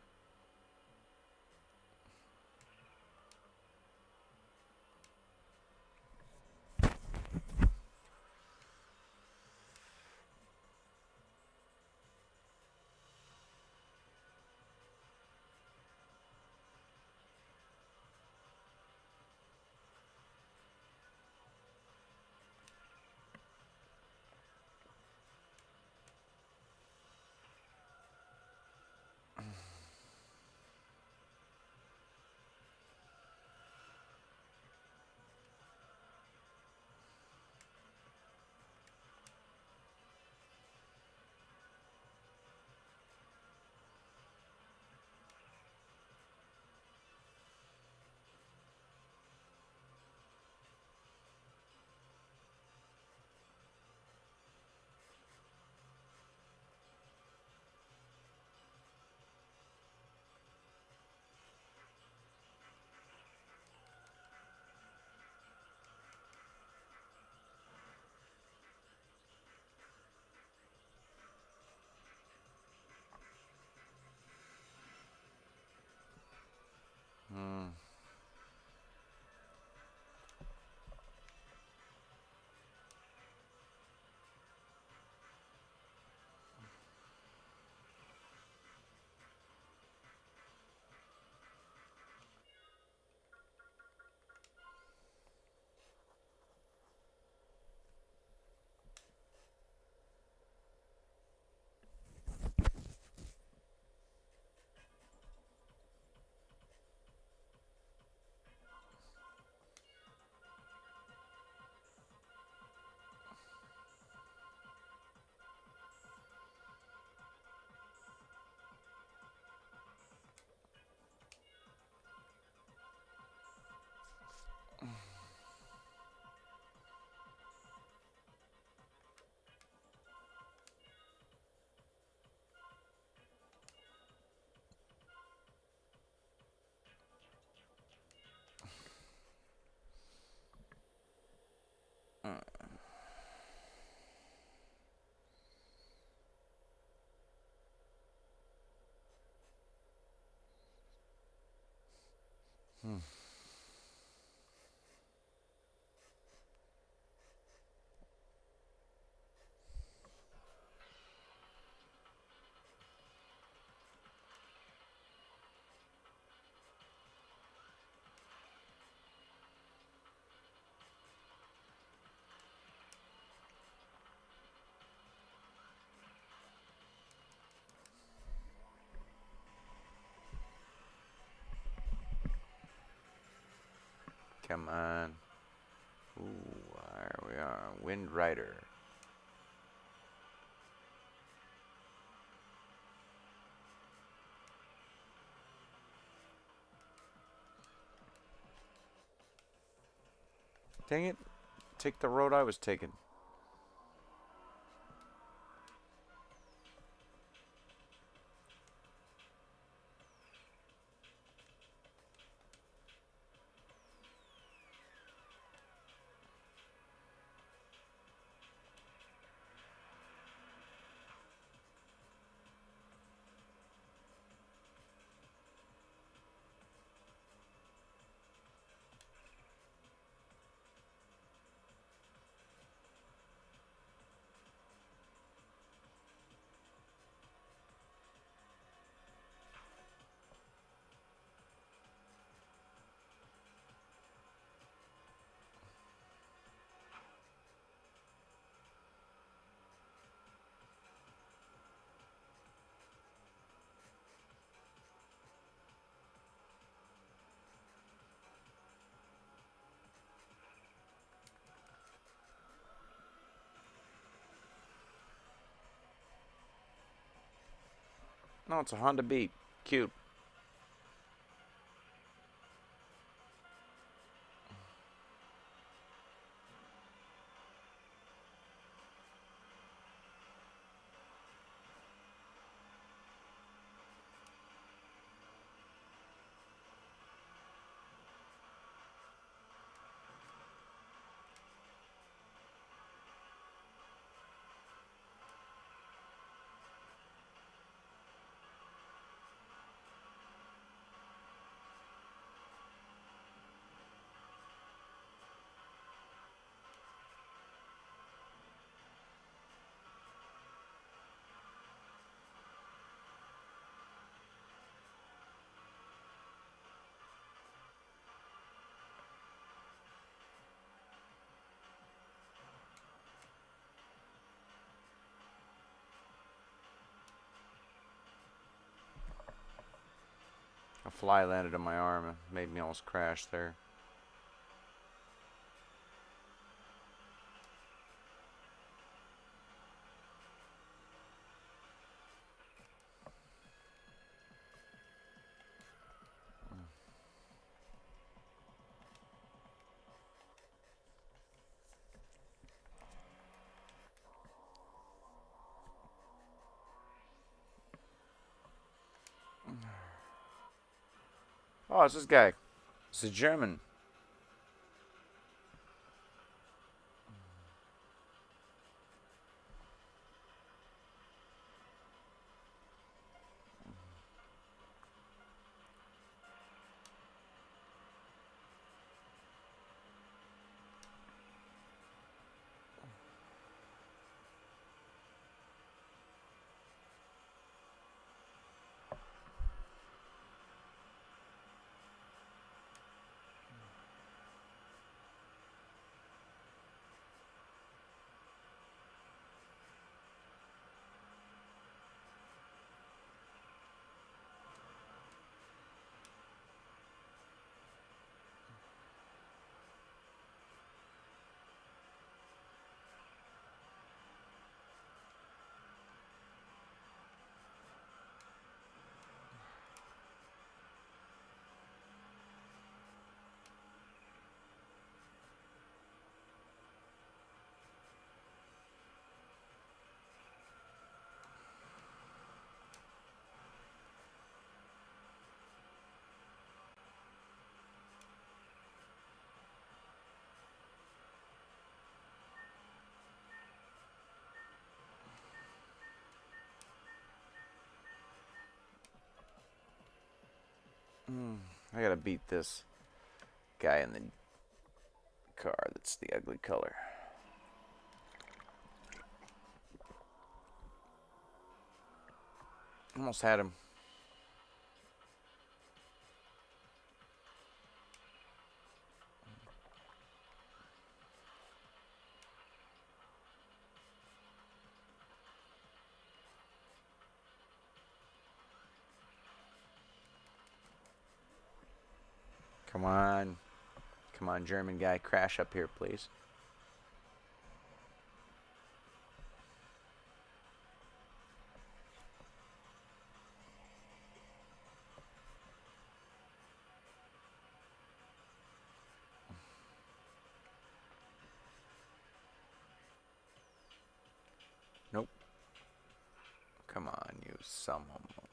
Come on. Ooh, there we are. Wind Rider. Dang it. Take the road I was taking. No, it's a Honda Beat. Cute. A fly landed on my arm and made me almost crash there. Oh, it's this guy. It's a German. I gotta beat this guy in the car that's the ugly color. Almost had him. Come on. Come on, German guy, crash up here, please. Nope. Come on, you some homo.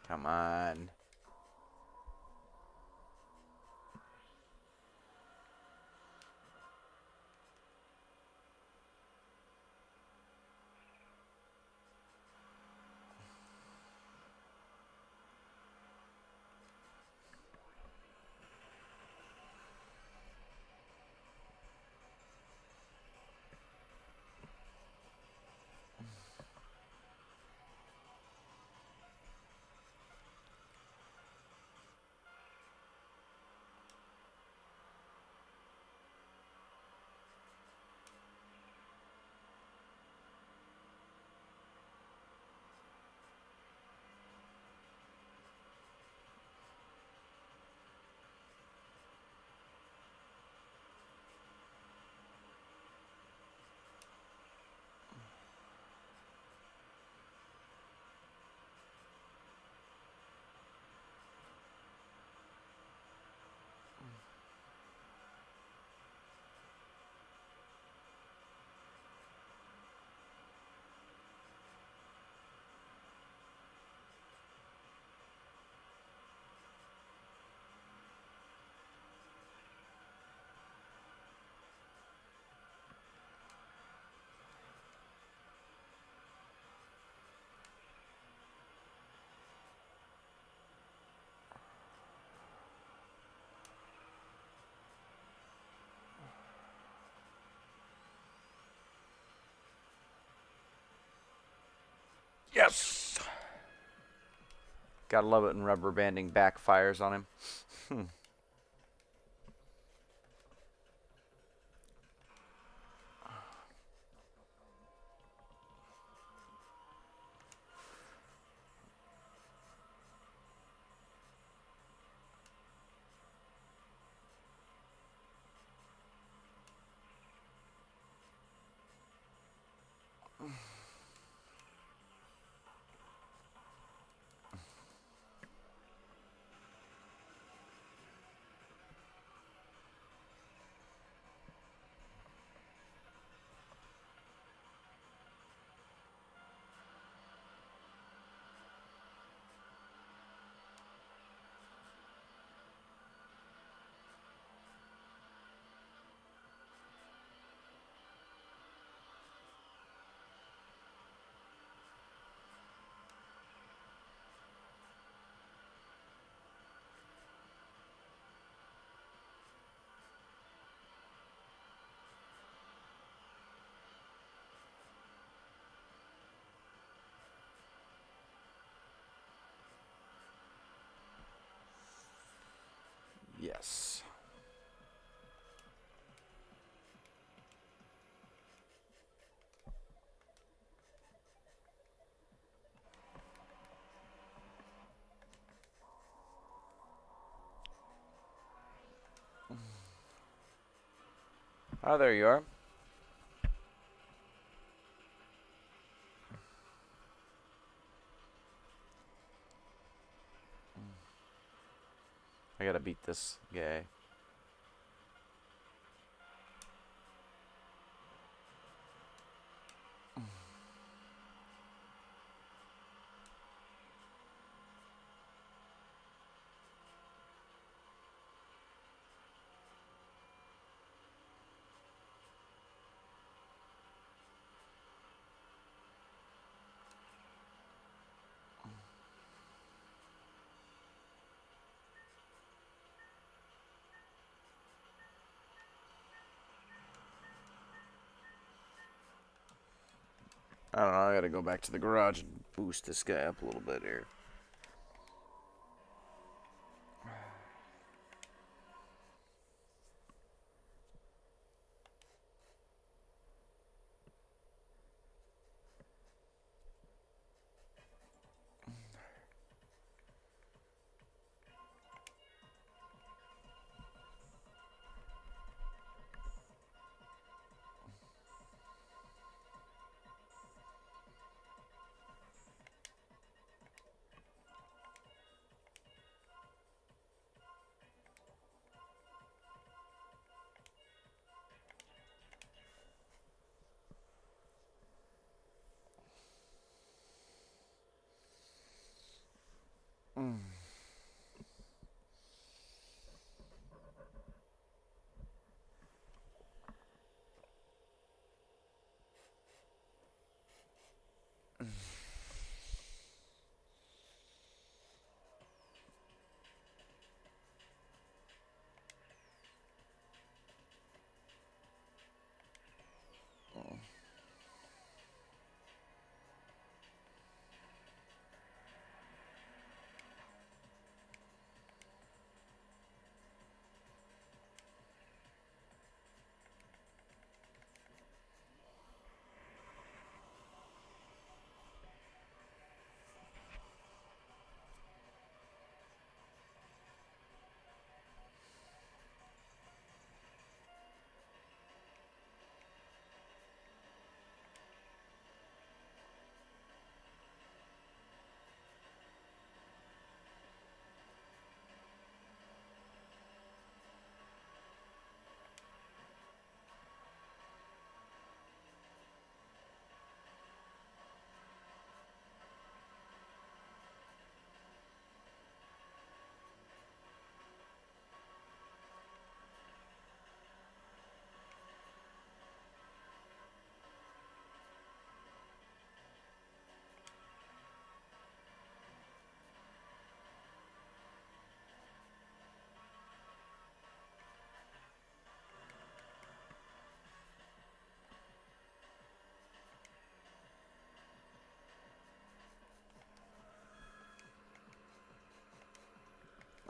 Come on. Yes! Gotta love it when rubber banding backfires on him. Yes. Oh, there you are. I gotta beat this guy. I don't know, I gotta go back to the garage and boost this guy up a little bit here.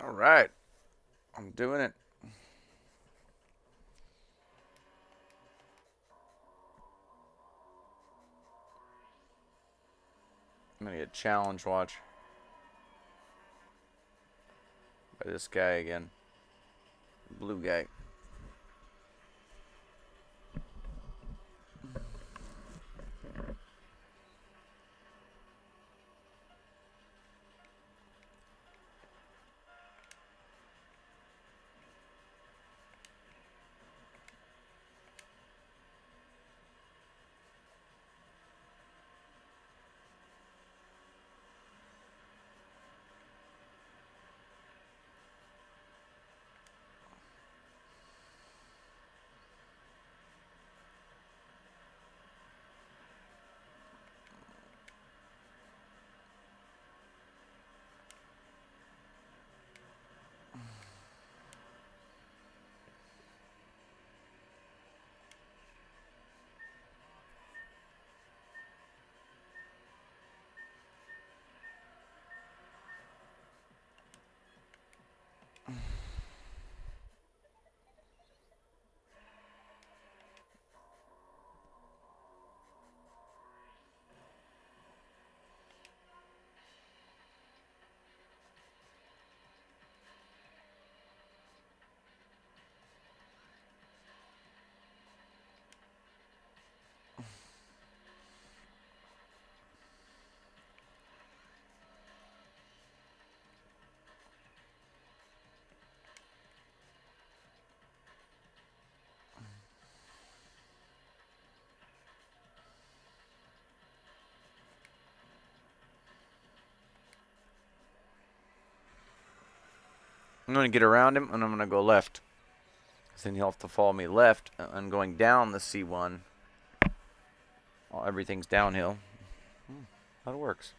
All right, I'm doing it. I'm gonna get challenge watch by this guy again. Blue guy. I'm going to get around him, and I'm going to go left. Because then he'll have to follow me left. I'm going down the C1. Oh, everything's downhill. That works.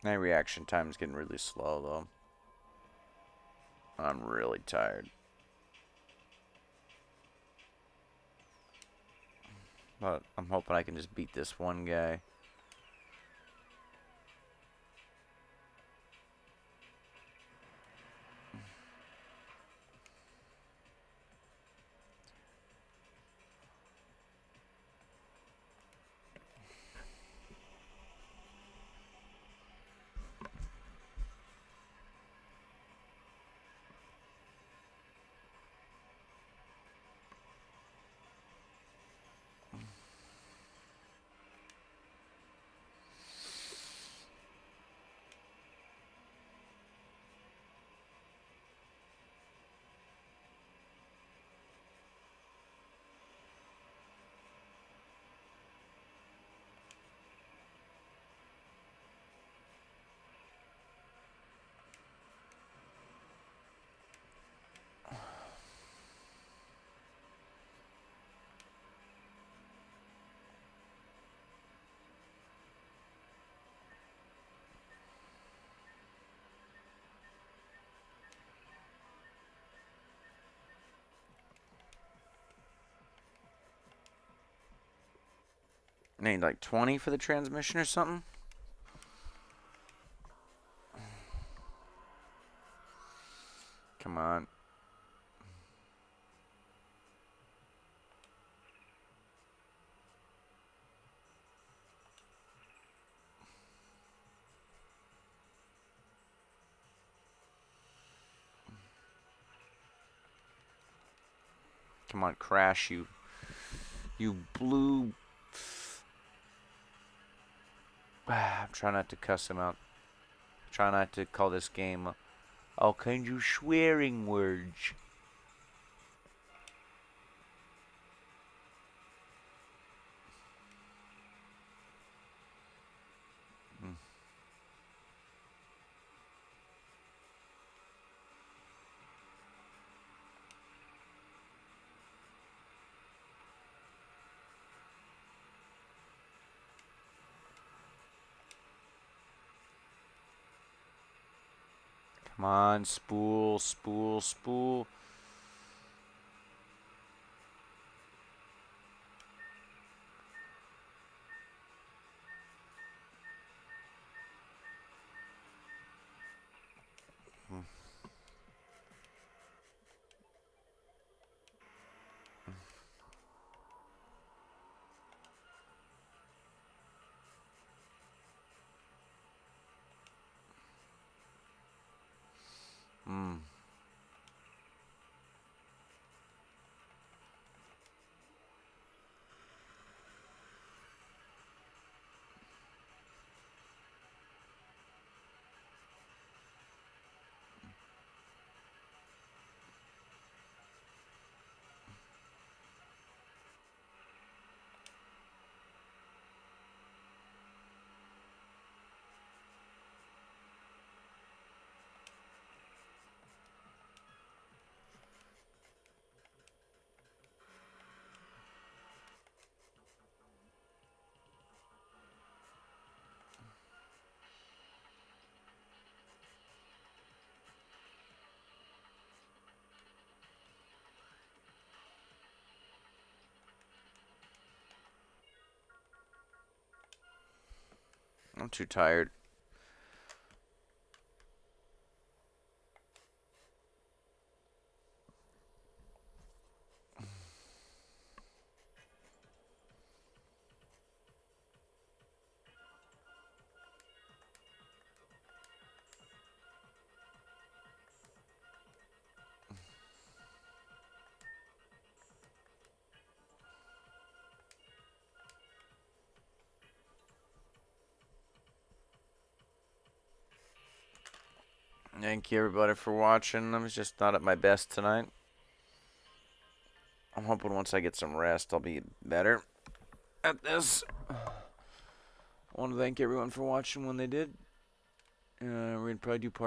My reaction time is getting really slow, though. I'm really tired. But I'm hoping I can just beat this one guy. I need like 20 for the transmission or something. Come on. Come on, crash, you blue. I'm trying not to cuss him out. Try not to call this game all kinds of swearing words. Come on, spool, spool, spool. I'm too tired. Thank you, everybody, for watching. I was just not at my best tonight. I'm hoping once I get some rest, I'll be better at this. I want to thank everyone for watching when they did. We're going to probably do part